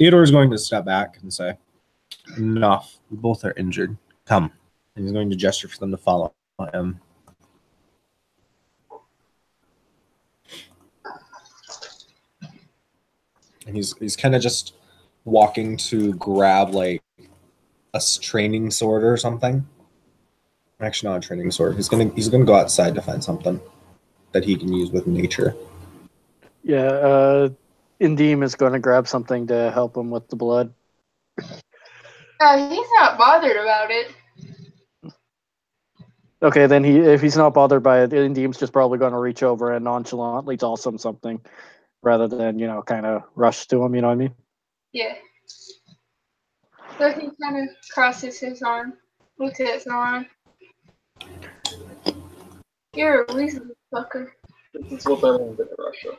D: Theodore is going to step back and say, "Enough. We both are injured. Come." And he's going to gesture for them to follow him. And he's kind of just walking to grab like a training sword or something. Actually, not a training sword. He's gonna go outside to find something that he can use with nature.
B: Yeah, Indeem is going to grab something to help him with the blood.
C: He's not bothered about it.
B: Okay, then if he's not bothered by it, Indeem's just probably going to reach over and nonchalantly toss him something rather than, kind of rush to him, you know what I mean?
C: Yeah. So he kind of crosses his arm, looks at Zoran. You're a weasel fucker.
A: This is what I learned in Russia.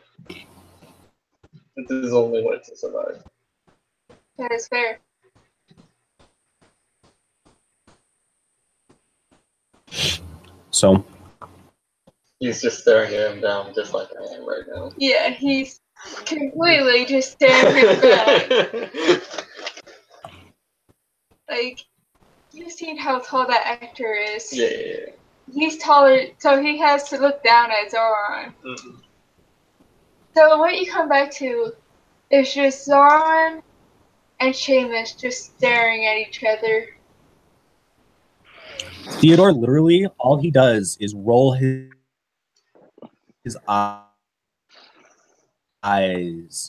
A: This is his only way to survive.
C: That is fair.
D: So
A: He's just staring at him down just like I am right now.
C: Yeah, he's completely just staring him down. Like, you've seen how tall that actor is.
A: Yeah.
C: He's taller, so he has to look down at Zoran.
A: Mm-hmm.
C: So what you come back to is just Zoran and Seamus just staring at each other.
D: Theodore literally all he does is roll his eyes. I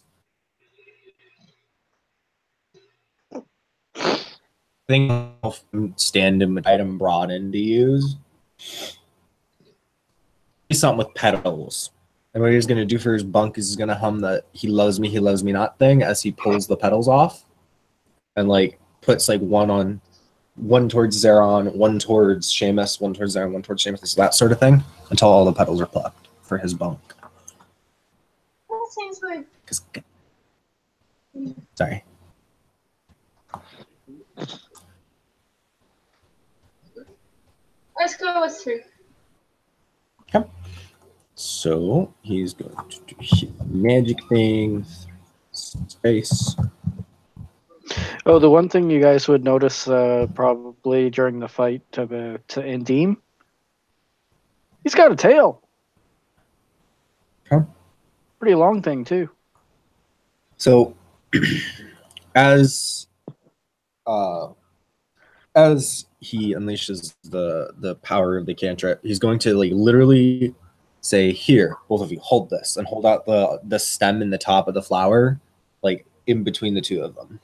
D: think I'll stand him item brought in to use. He's something with petals. And what he's gonna do for his bunk is he's gonna hum the he loves me not" thing as he pulls the petals off. And like puts like one towards Zeron, one towards Seamus, one towards Zeron, one towards Seamus, that sort of thing, until all the petals are plucked for his bunk.
C: That seems like...
D: Sorry.
C: Let's go with 3.
D: Okay. So he's going to do magic thing, space.
B: Oh, the one thing you guys would notice probably during the fight to Indeem, he's got a tail.
D: Okay.
B: Pretty long thing, too.
D: So as he unleashes the power of the cantrip, he's going to like literally say, "Here, both of you, hold this," and hold out the stem in the top of the flower, like in between the two of them.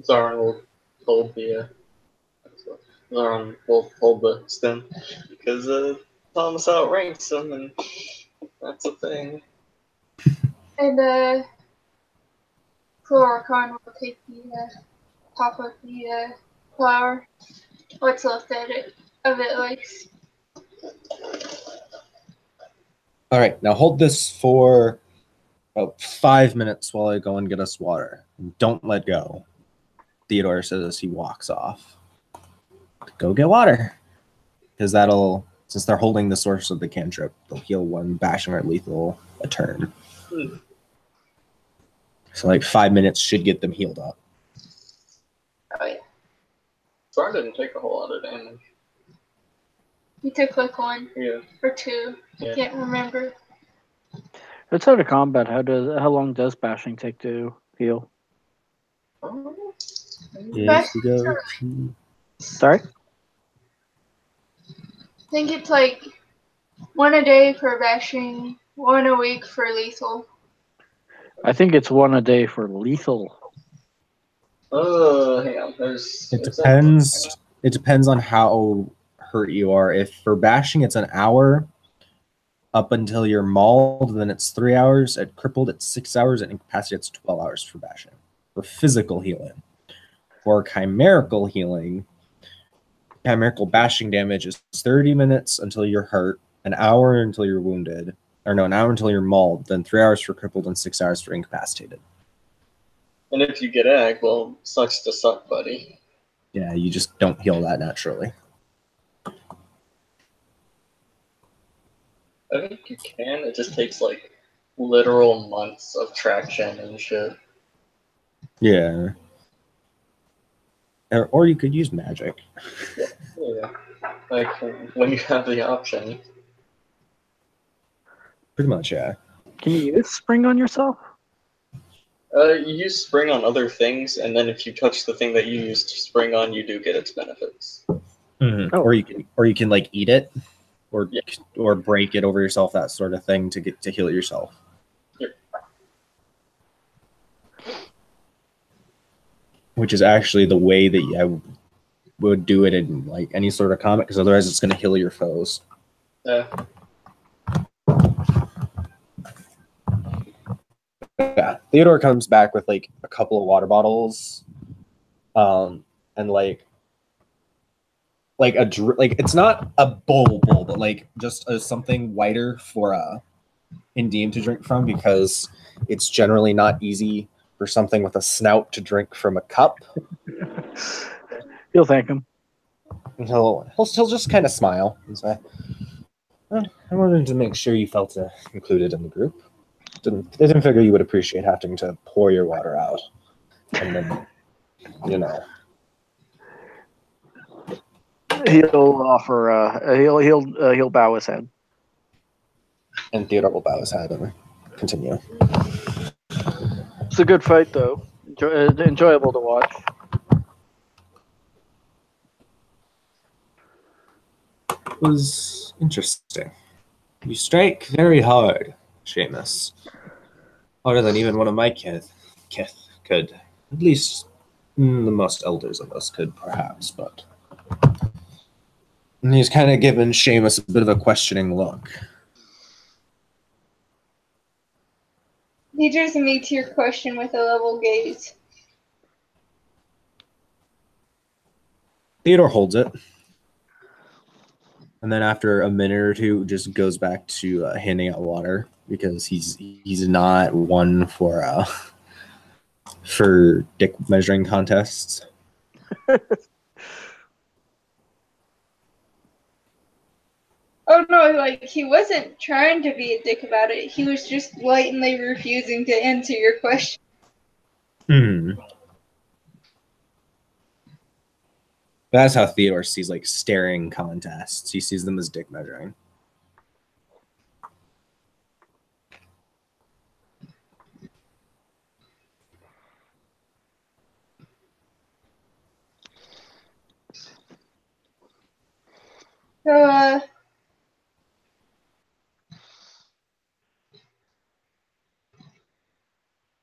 A: Zarin will hold the stem because Thomas outranks him, and that's a thing.
C: And Chloricon will take the top of the flower. What's left of it, like.
D: All right, now hold this for about 5 minutes while I go and get us water. Don't let go. Theodore says as he walks off. Go get water. Because since they're holding the source of the cantrip, they'll heal one bashing or lethal a turn.
A: Hmm.
D: So like 5 minutes should get them healed up.
C: Oh yeah.
A: Thorn didn't take a whole lot of damage.
C: He took like 1
A: Yeah.
C: or 2.
A: Yeah.
C: Can't remember.
B: Outside of combat, how long does bashing take to heal?
D: If we go to
B: Sorry?
C: I think it's like 1 a day for bashing, 1 a week for lethal.
B: I think it's 1 a day for lethal.
A: Hang on. There's.
D: it depends. It depends on how hurt you are. If for bashing it's an hour up until you're mauled, then it's 3 hours. At crippled, it's 6 hours, and incapacitated, it's 12 hours for bashing. For physical healing. For chimerical healing, chimerical bashing damage is 30 minutes until you're hurt, an hour until you're wounded, or no, an hour until you're mauled, then 3 hours for crippled and 6 hours for incapacitated.
A: And if you get ag, well, sucks to suck, buddy.
D: Yeah, you just don't heal that naturally.
A: I think you can. It just takes like literal months of traction and shit.
D: Yeah. Or you could use magic.
A: Yeah. Like when you have the option.
D: Pretty much, yeah.
B: Can you use spring on yourself?
A: You use spring on other things, and then if you touch the thing that you used spring on, you do get its benefits.
D: Oh. Or you can like eat it, or break it over yourself, that sort of thing, to get to heal it yourself.
A: Yep.
D: Which is actually the way that I would do it in like any sort of combat, because otherwise it's going to heal your foes. Yeah, Theodore comes back with like a couple of water bottles, and like it's not a bowl, but like just something wider for Indeem to drink from, because it's generally not easy for something with a snout to drink from a cup.
B: You'll thank him.
D: And he'll just kind of smile and say, "Oh, I wanted to make sure you felt included in the group. Didn't figure you would appreciate having to pour your water out, and then, you know."
B: He'll offer. He'll bow his head.
D: And Theodore will bow his head and continue.
B: It's a good fight, though. Enjoyable to watch.
D: It was interesting. You strike very hard, Seamus. Harder than even one of my kith could. At least the most elders of us could, perhaps, but... And he's kind of given Seamus a bit of a questioning look.
C: He just meets your question with a level gaze.
D: Theodore holds it. And then after a minute or two, just goes back to handing out water, because he's not one for dick measuring contests.
C: Oh no, like, he wasn't trying to be a dick about it. He was just blatantly refusing to answer your question.
D: That's how Theodore sees like staring contests. He sees them as dick measuring.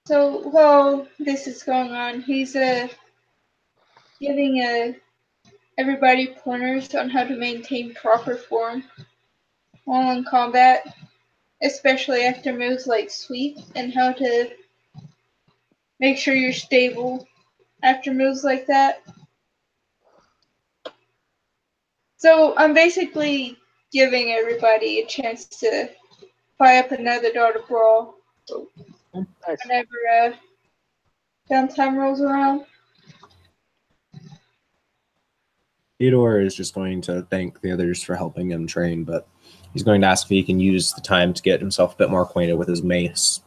C: So while this is going on, he's giving everybody pointers on how to maintain proper form while in combat, especially after moves like sweep, and how to make sure you're stable after moves like that. So I'm basically giving everybody a chance to fire up another Dart of Brawl whenever downtime rolls around.
D: Theodore is just going to thank the others for helping him train, but He's going to ask if he can use the time to get himself a bit more acquainted with his mace.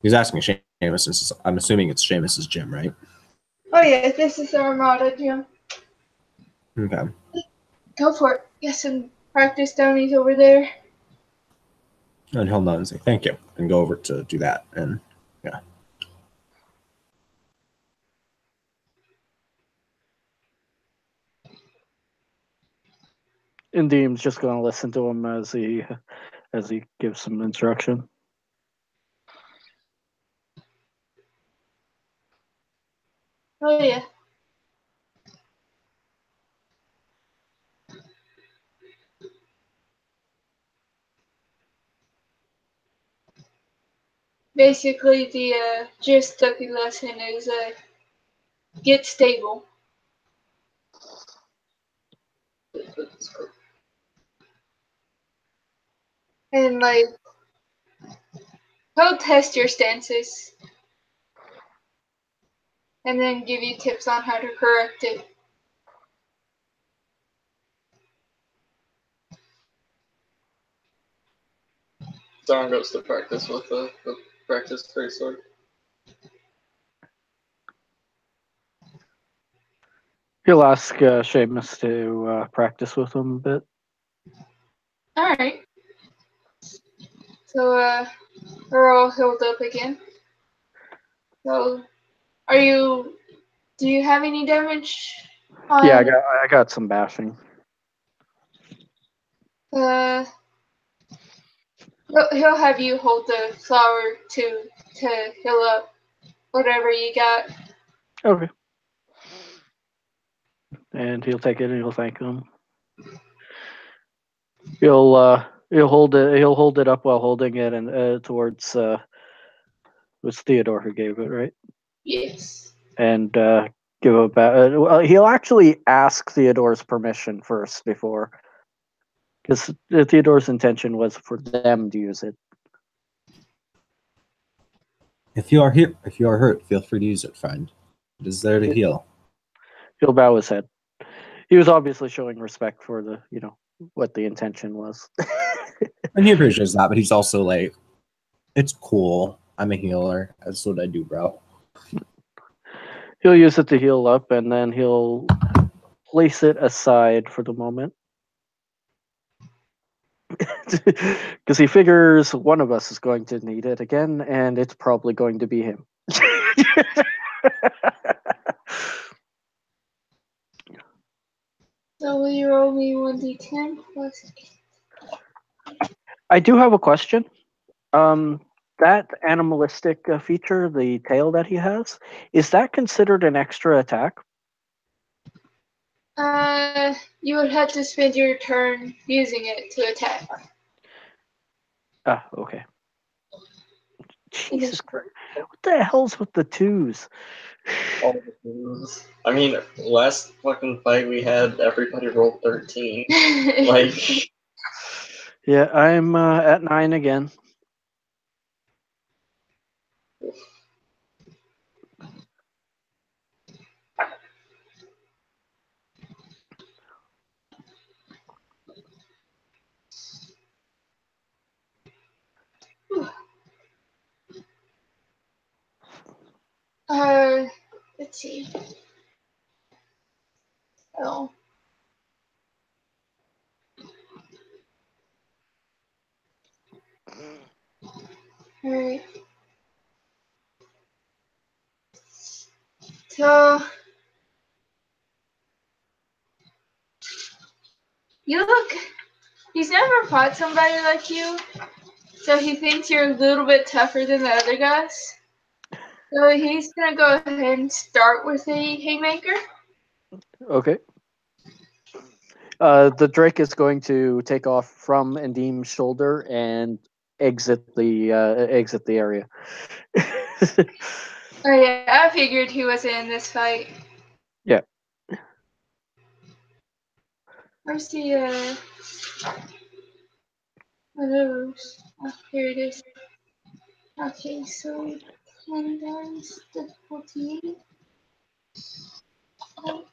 D: He's asking Seamus, since I'm assuming it's Seamus's gym, right?
C: Oh yeah, this is the Armada gym.
D: Okay.
C: Go for it. Get some practice dummies over there.
D: And he'll nod and say, thank you, and go over to do that. And yeah.
B: Indeem's just going to listen to him as he gives some instruction.
C: Oh yeah. Basically, the gist of the lesson is get stable. And like, he'll test your stances. And then give you tips on how to correct it.
A: Dawn goes to practice with the practice greatsword.
B: He'll ask Seamus to practice with him a bit.
C: Alright. So, we're all healed up again. So, do you have any damage?
B: Yeah, I got some bashing.
C: He'll have you hold the flower to heal up whatever you got.
B: Okay. And he'll take it and he'll thank him. He'll hold it. He'll hold it up while holding it and towards. It was Theodore who gave it, right?
C: Yes.
B: And give it back. Well, he'll actually ask Theodore's permission first before, because Theodore's intention was for them to use it.
D: If you are hurt, feel free to use it, friend. It is there to heal.
B: He'll bow his head. He was obviously showing respect for the, what the intention was.
D: And he appreciates that, but he's also like, it's cool. I'm a healer. That's what I do, bro.
B: He'll use it to heal up, and then he'll place it aside for the moment. Because he figures one of us is going to need it again, and it's probably going to be him.
C: So will you roll me 1d10 plus 8?
B: I do have a question. That animalistic feature, the tail that he has, is that considered an extra attack?
C: You would have to spend your turn using it to attack.
B: Ah, okay. Jesus Christ. What the hell's with the twos?
A: All the things. I mean, last fucking fight we had, everybody rolled 13. Like,
B: Yeah, I'm at 9 again.
C: Let's see. Oh. Alright. So, he's never fought somebody like you, so he thinks you're a little bit tougher than the other guys. So he's gonna go ahead and start with a haymaker.
B: Okay. The Drake is going to take off from Endeem's shoulder and exit the area.
C: Oh yeah, I figured he wasn't in this fight.
B: Yeah.
C: Where's the one of those? Oh, here it is. Okay, so 10 times difficulty 8.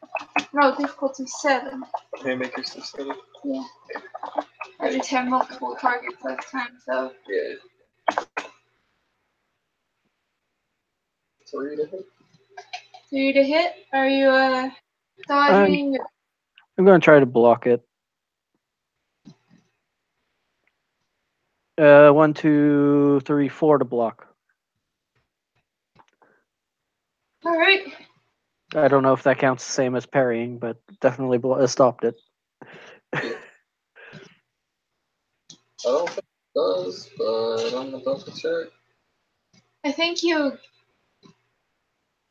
C: No, difficulty 7.
A: Haymakers to 7.
C: Yeah. I just have multiple targets last time, so.
A: Yeah. 3 to hit.
C: 3 to hit. Are you dodging?
B: I'm going to try to block it. 1, 2, 3, 4 to block.
C: Alright.
B: I don't know if that counts the same as parrying, but definitely stopped it.
A: I don't think it does, but I'm about to check.
C: I think you.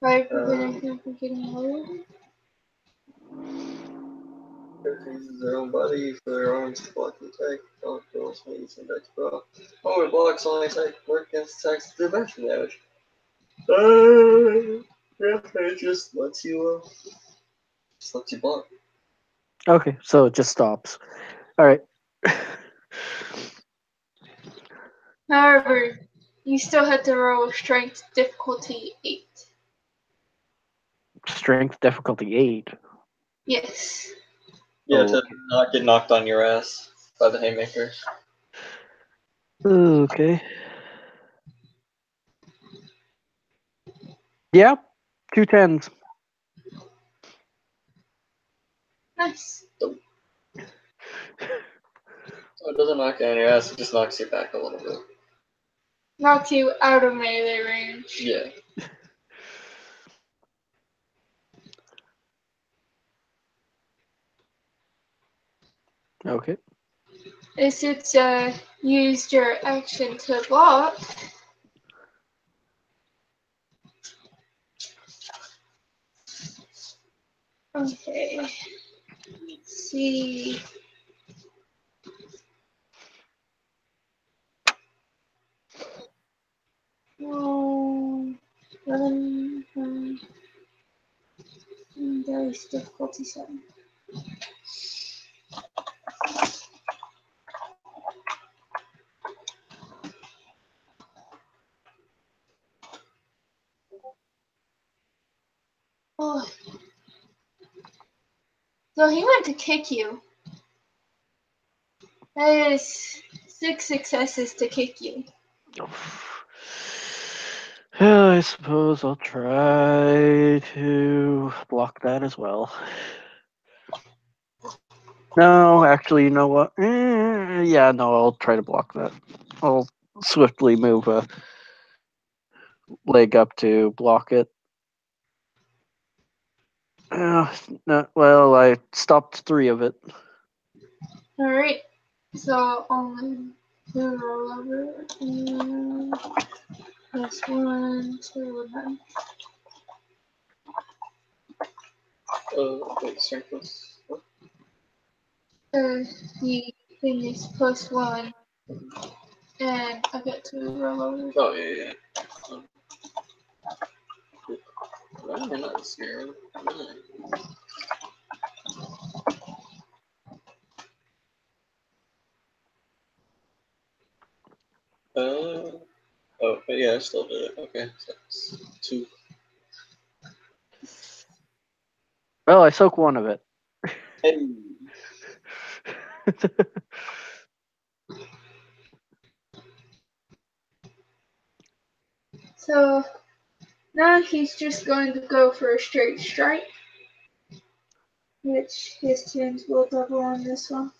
C: By preventing from getting loaded.
A: Character uses their own body for their arms to block the attack. Don't kill using dex pro. Oh, it blocks only attack work against attacks to do bashing damage. Yeah, it just lets you block.
B: Okay, so it just stops. All right.
C: However, you still had to roll strength difficulty 8.
B: Strength difficulty 8.
C: Yes.
A: Yeah,
B: Oh,
A: to
B: okay.
A: not get knocked on your ass by the haymaker.
B: Okay. Yeah, 2 10s.
C: Nice.
A: So it doesn't knock you on your ass, it just knocks you back a little bit.
C: Knocks you out of melee range.
A: Yeah.
B: Okay.
C: As it's used your action to block. Okay. Let's see. Oh, 11, dice difficulty 7. Oh. So he went to kick you. That is 6 successes to kick you.
B: I suppose I'll try to block that as well. No, actually, you know what? Yeah, no, I'll try to block that. I'll swiftly move a leg up to block it. No, well, I stopped 3 of it.
C: Alright. So only 2 roll over. And plus 1, 2, 9.
A: Wait, strength plus what?
C: The thing is plus 1. And I get 2 roll over.
A: Oh, yeah. I'm not scared. Oh, but yeah, I still did it. Okay, so it's 2.
B: Well, I soak 1 of it.
A: Hey.
C: So now he's just going to go for a straight strike. Which his tunes will double on this one.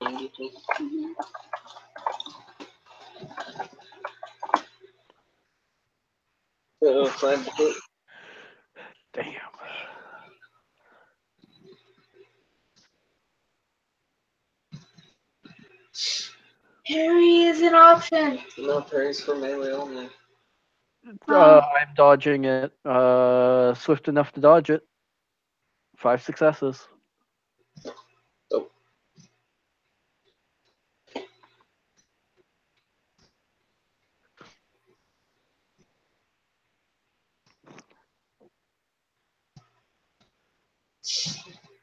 C: Mm-hmm.
A: Plan to hit.
B: Damn.
C: Parry is an option.
A: No parries for melee only.
B: I'm dodging it. Swift enough to dodge it. 5 successes.
A: Oh.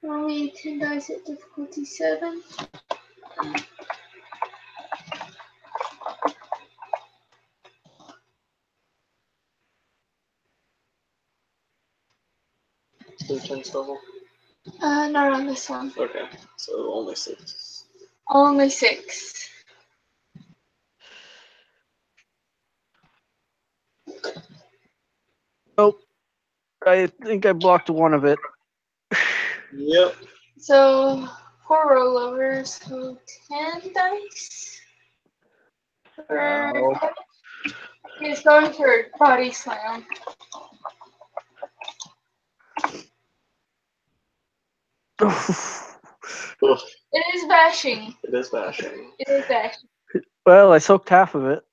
C: Only 10 dice at difficulty 7.
A: intense level?
C: Not on this one.
A: Okay, so only 6.
C: Only 6.
B: Oh, I think I blocked one of it.
A: Yep.
C: So 4 rollovers, so 10 dice.
B: Ow.
C: He's going for a body slam.
A: Ugh,
C: It is bashing.
A: it is bashing.
C: It is bashing.
B: Well, I soaked half of it.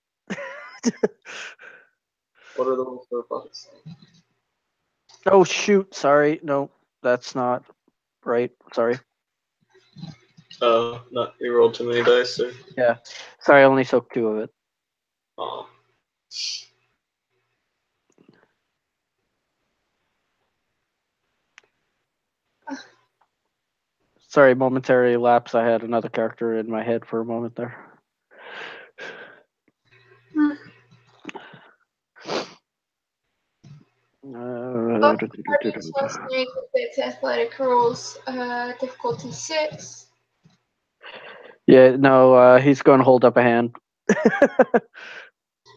A: What are the rules for bucks?
B: Oh shoot! Sorry, no, that's not right. Sorry.
A: Not you rolled too many dice, or
B: Yeah, sorry. I only soaked 2 of it.
A: oh.
B: Sorry, momentary lapse. I had another character in my head for a moment there.
C: Artist wants to make its athletic rolls difficulty 6.
B: Yeah, no, he's going to hold up a hand.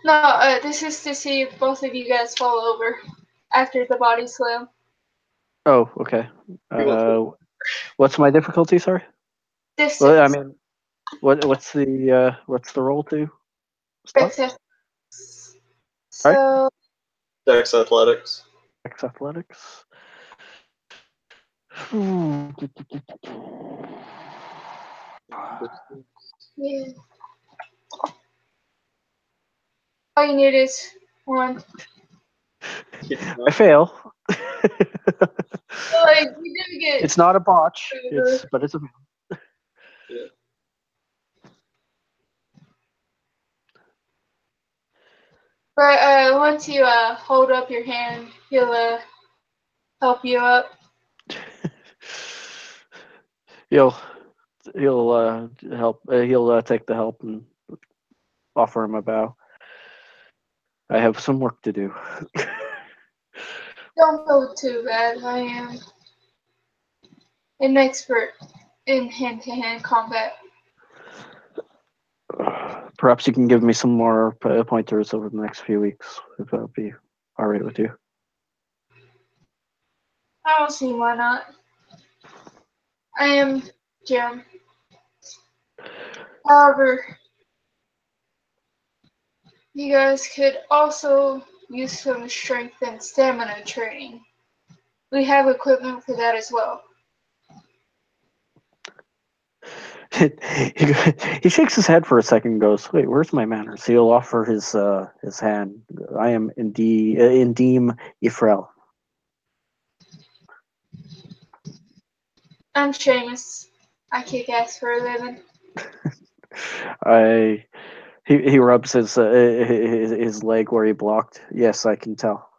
C: No, this is to see if both of you guys fall over after the body slam.
B: Oh, okay. What's my difficulty? Sorry.
C: This
B: Well, I
C: is
B: mean, what's the roll to? Stop.
C: Dex.
B: Sorry?
C: So
A: Dex Athletics.
B: X athletics.
C: yeah. All you need is 1.
B: I fail.
C: So, like, you didn't get.
B: It's not a botch. But it's a fail.
A: Yeah.
C: But once you hold up your hand, he'll help you up.
B: He'll help. He'll take the help and offer him a bow. I have some work to do.
C: Don't go too bad. I am an expert in hand-to-hand combat.
B: Perhaps you can give me some more pointers over the next few weeks, if that would be all right with you.
C: I don't see why not. I am Jim. However, you guys could also use some strength and stamina training. We have equipment for that as well.
B: He shakes his head for a second and goes, "Wait, where's my manners?" He'll offer his hand. I am Indeem Ifrel.
C: I'm Seamus. I kick ass for a living.
B: He rubs his leg where he blocked. Yes, I can tell.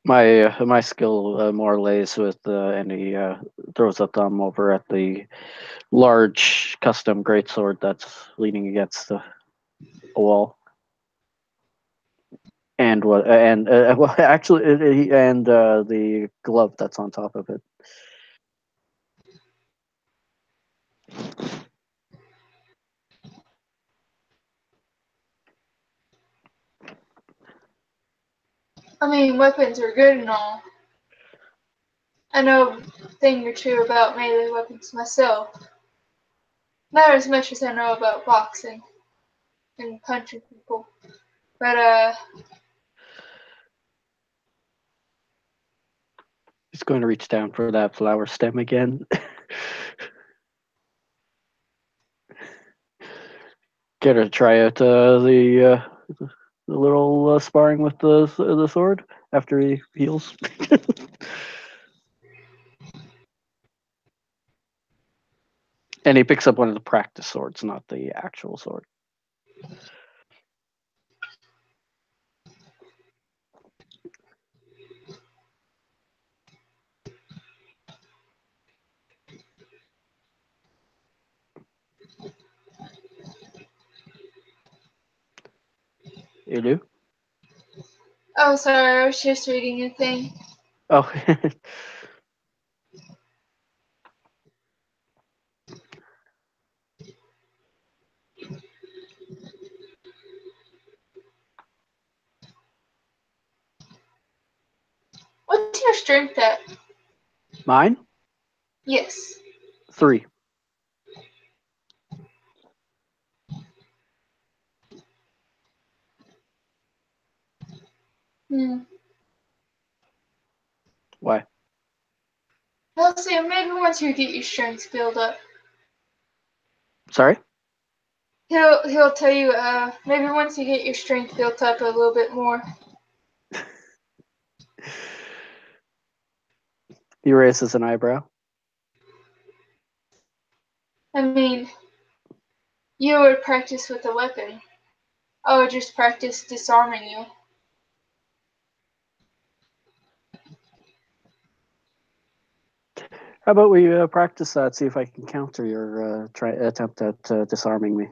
B: My skill more lays with and he throws a thumb over at the large custom greatsword that's leaning against a wall. And what? And well, actually, and the glove that's on top of it.
C: I mean, weapons are good and all. I know a thing or two about melee weapons myself. Not as much as I know about boxing and punching people. But,
B: He's going to reach down for that flower stem again. Get her to try out the little sparring with the sword after he heals. And he picks up one of the practice swords, not the actual sword. You do?
C: Oh, sorry, I was just reading a thing.
B: Oh.
C: What's your strength at?
B: Mine?
C: Yes.
B: 3.
C: Hmm.
B: Why?
C: I'll say maybe once you get your strength build up,
B: Sorry?
C: he'll tell you. Maybe once you get your strength built up a little bit more.
B: He raises an eyebrow.
C: I mean, you would practice with a weapon. I would just practice disarming you.
B: How about we practice that, see if I can counter your attempt at disarming me.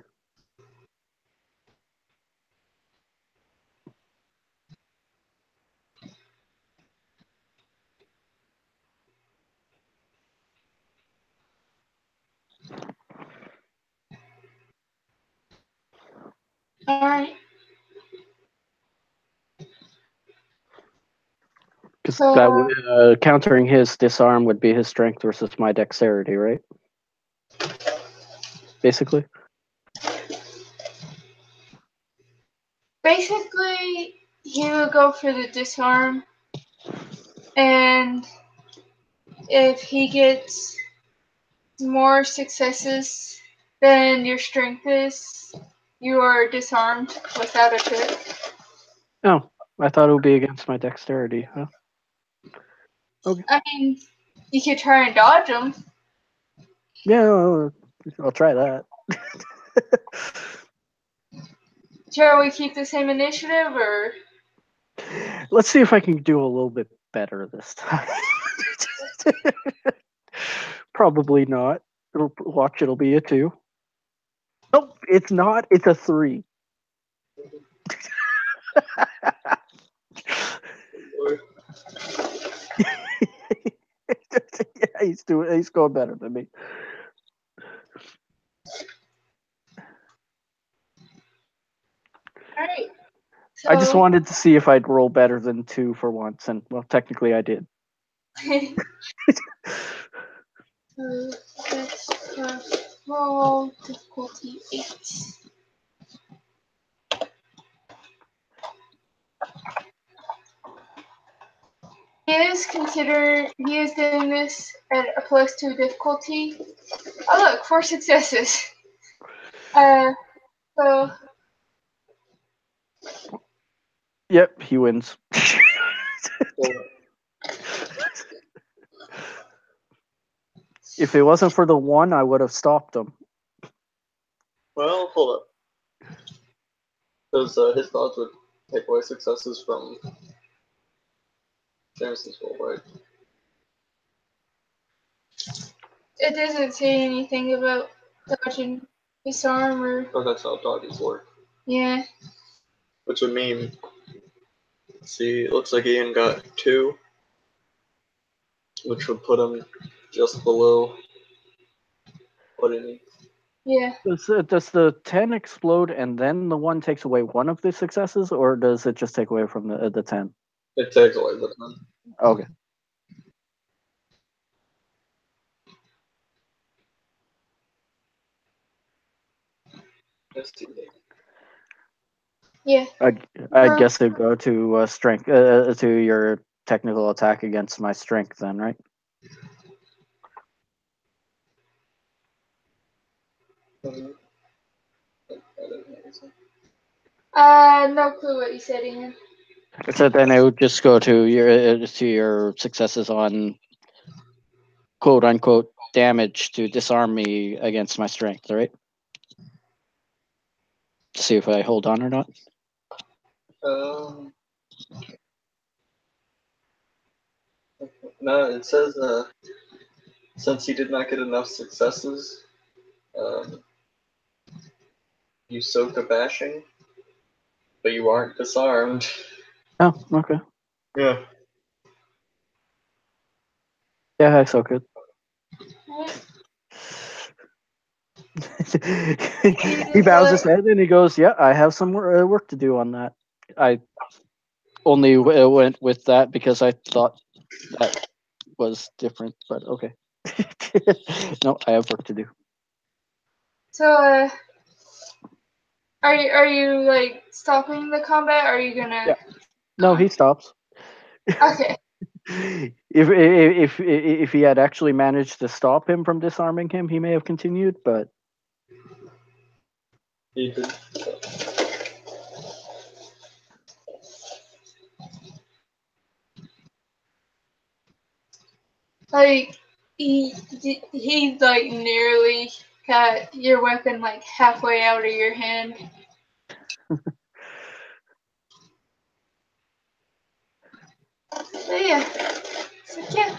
C: Alright.
B: Because
C: So,
B: that countering his disarm would be his strength versus my dexterity, right? Basically.
C: basically, he will go for the disarm, and if he gets more successes than your strength is, you are disarmed without a trick.
B: Oh, I thought it would be against my dexterity. Huh?
C: I mean, you could try and dodge him.
B: Yeah, I'll try that.
C: Shall we keep the same initiative, or?
B: Let's see if I can do a little bit better this time. Probably not. It'll be a 2. Nope, it's not. It's a 3. Yeah, he's going better than me.
C: Alright. So,
B: I just wanted to see if I'd roll better than 2 for once, and well, technically I did.
C: that's roll difficulty 8. He is doing this at a +2 difficulty. Oh look, 4 successes. So
B: Yep, he wins. If it wasn't for the 1, I would have stopped him.
A: Well, hold up. Because his thoughts would take away successes from Jameson's roll, right?
C: it doesn't say anything about dodging disarm or
A: Oh, that's how dodges work.
C: yeah.
A: Which would mean, see, it looks like Ian got 2, which would put him just below what he needs.
C: Yeah.
B: Does the 10 explode and then the 1 takes away one of the successes, or does it just take away from the 10?
A: It takes away the 10.
B: Okay.
A: That's too late.
C: Yeah.
B: I'd guess it'd go to strength, to your technical attack against my strength, then, right?
A: Mhm.
C: No clue what you said, Ian.
B: So then it would just go to your successes on quote unquote damage to disarm me against my strength, right? To see if I hold on or not.
A: No, it says since he did not get enough successes, you soak a bashing. but you aren't disarmed.
B: Oh, okay.
A: Yeah.
B: Yeah, I so good.
C: Alright.
B: He bows his head and he goes, "Yeah, I have some work to do on that. I only went with that because I thought that was different, but okay. No, I have work to do."
C: So, are you like stopping the combat? Or are you gonna?
B: Yeah. No, he stops.
C: Okay.
B: If he had actually managed to stop him from disarming him, he may have continued, but
A: He did.
C: Like he like nearly got your weapon like halfway out of your hand. But yeah, so yeah.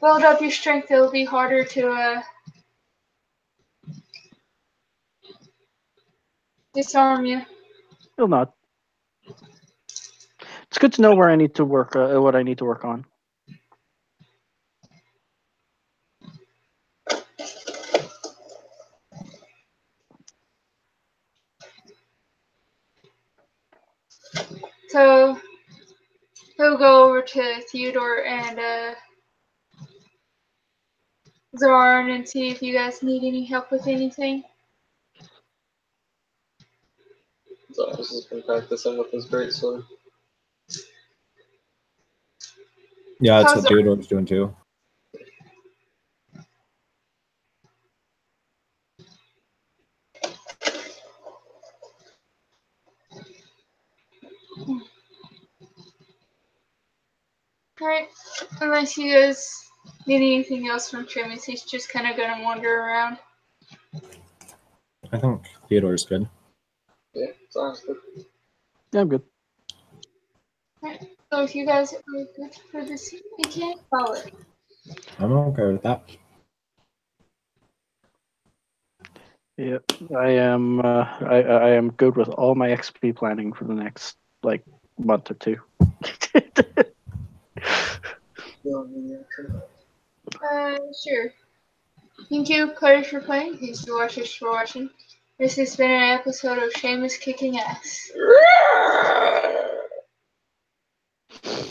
C: Build up your strength. It'll be harder to disarm you.
B: he'll not. It's good to know where I need to work, what I need to work on.
C: So he'll go over to Theodore and Zarn and see if you guys need any help with anything.
A: So I've just been practicing with his greatsword.
D: Yeah, that's
C: How's
D: what
C: it-
D: Theodore's doing too.
C: Alright. Unless you guys need anything else from Trimus, he's just kind of gonna wander around.
D: I think Theodore's good.
A: Yeah, sounds good.
B: Yeah, I'm good.
C: So if you guys are good for this weekend, follow it.
D: I'm okay with that.
B: Yep, I am. I am good with all my XP planning for the next like month or two.
C: Sure. Thank you, players, for playing. Thanks to watchers for watching. This has been an episode of Seamus Kicking Ass.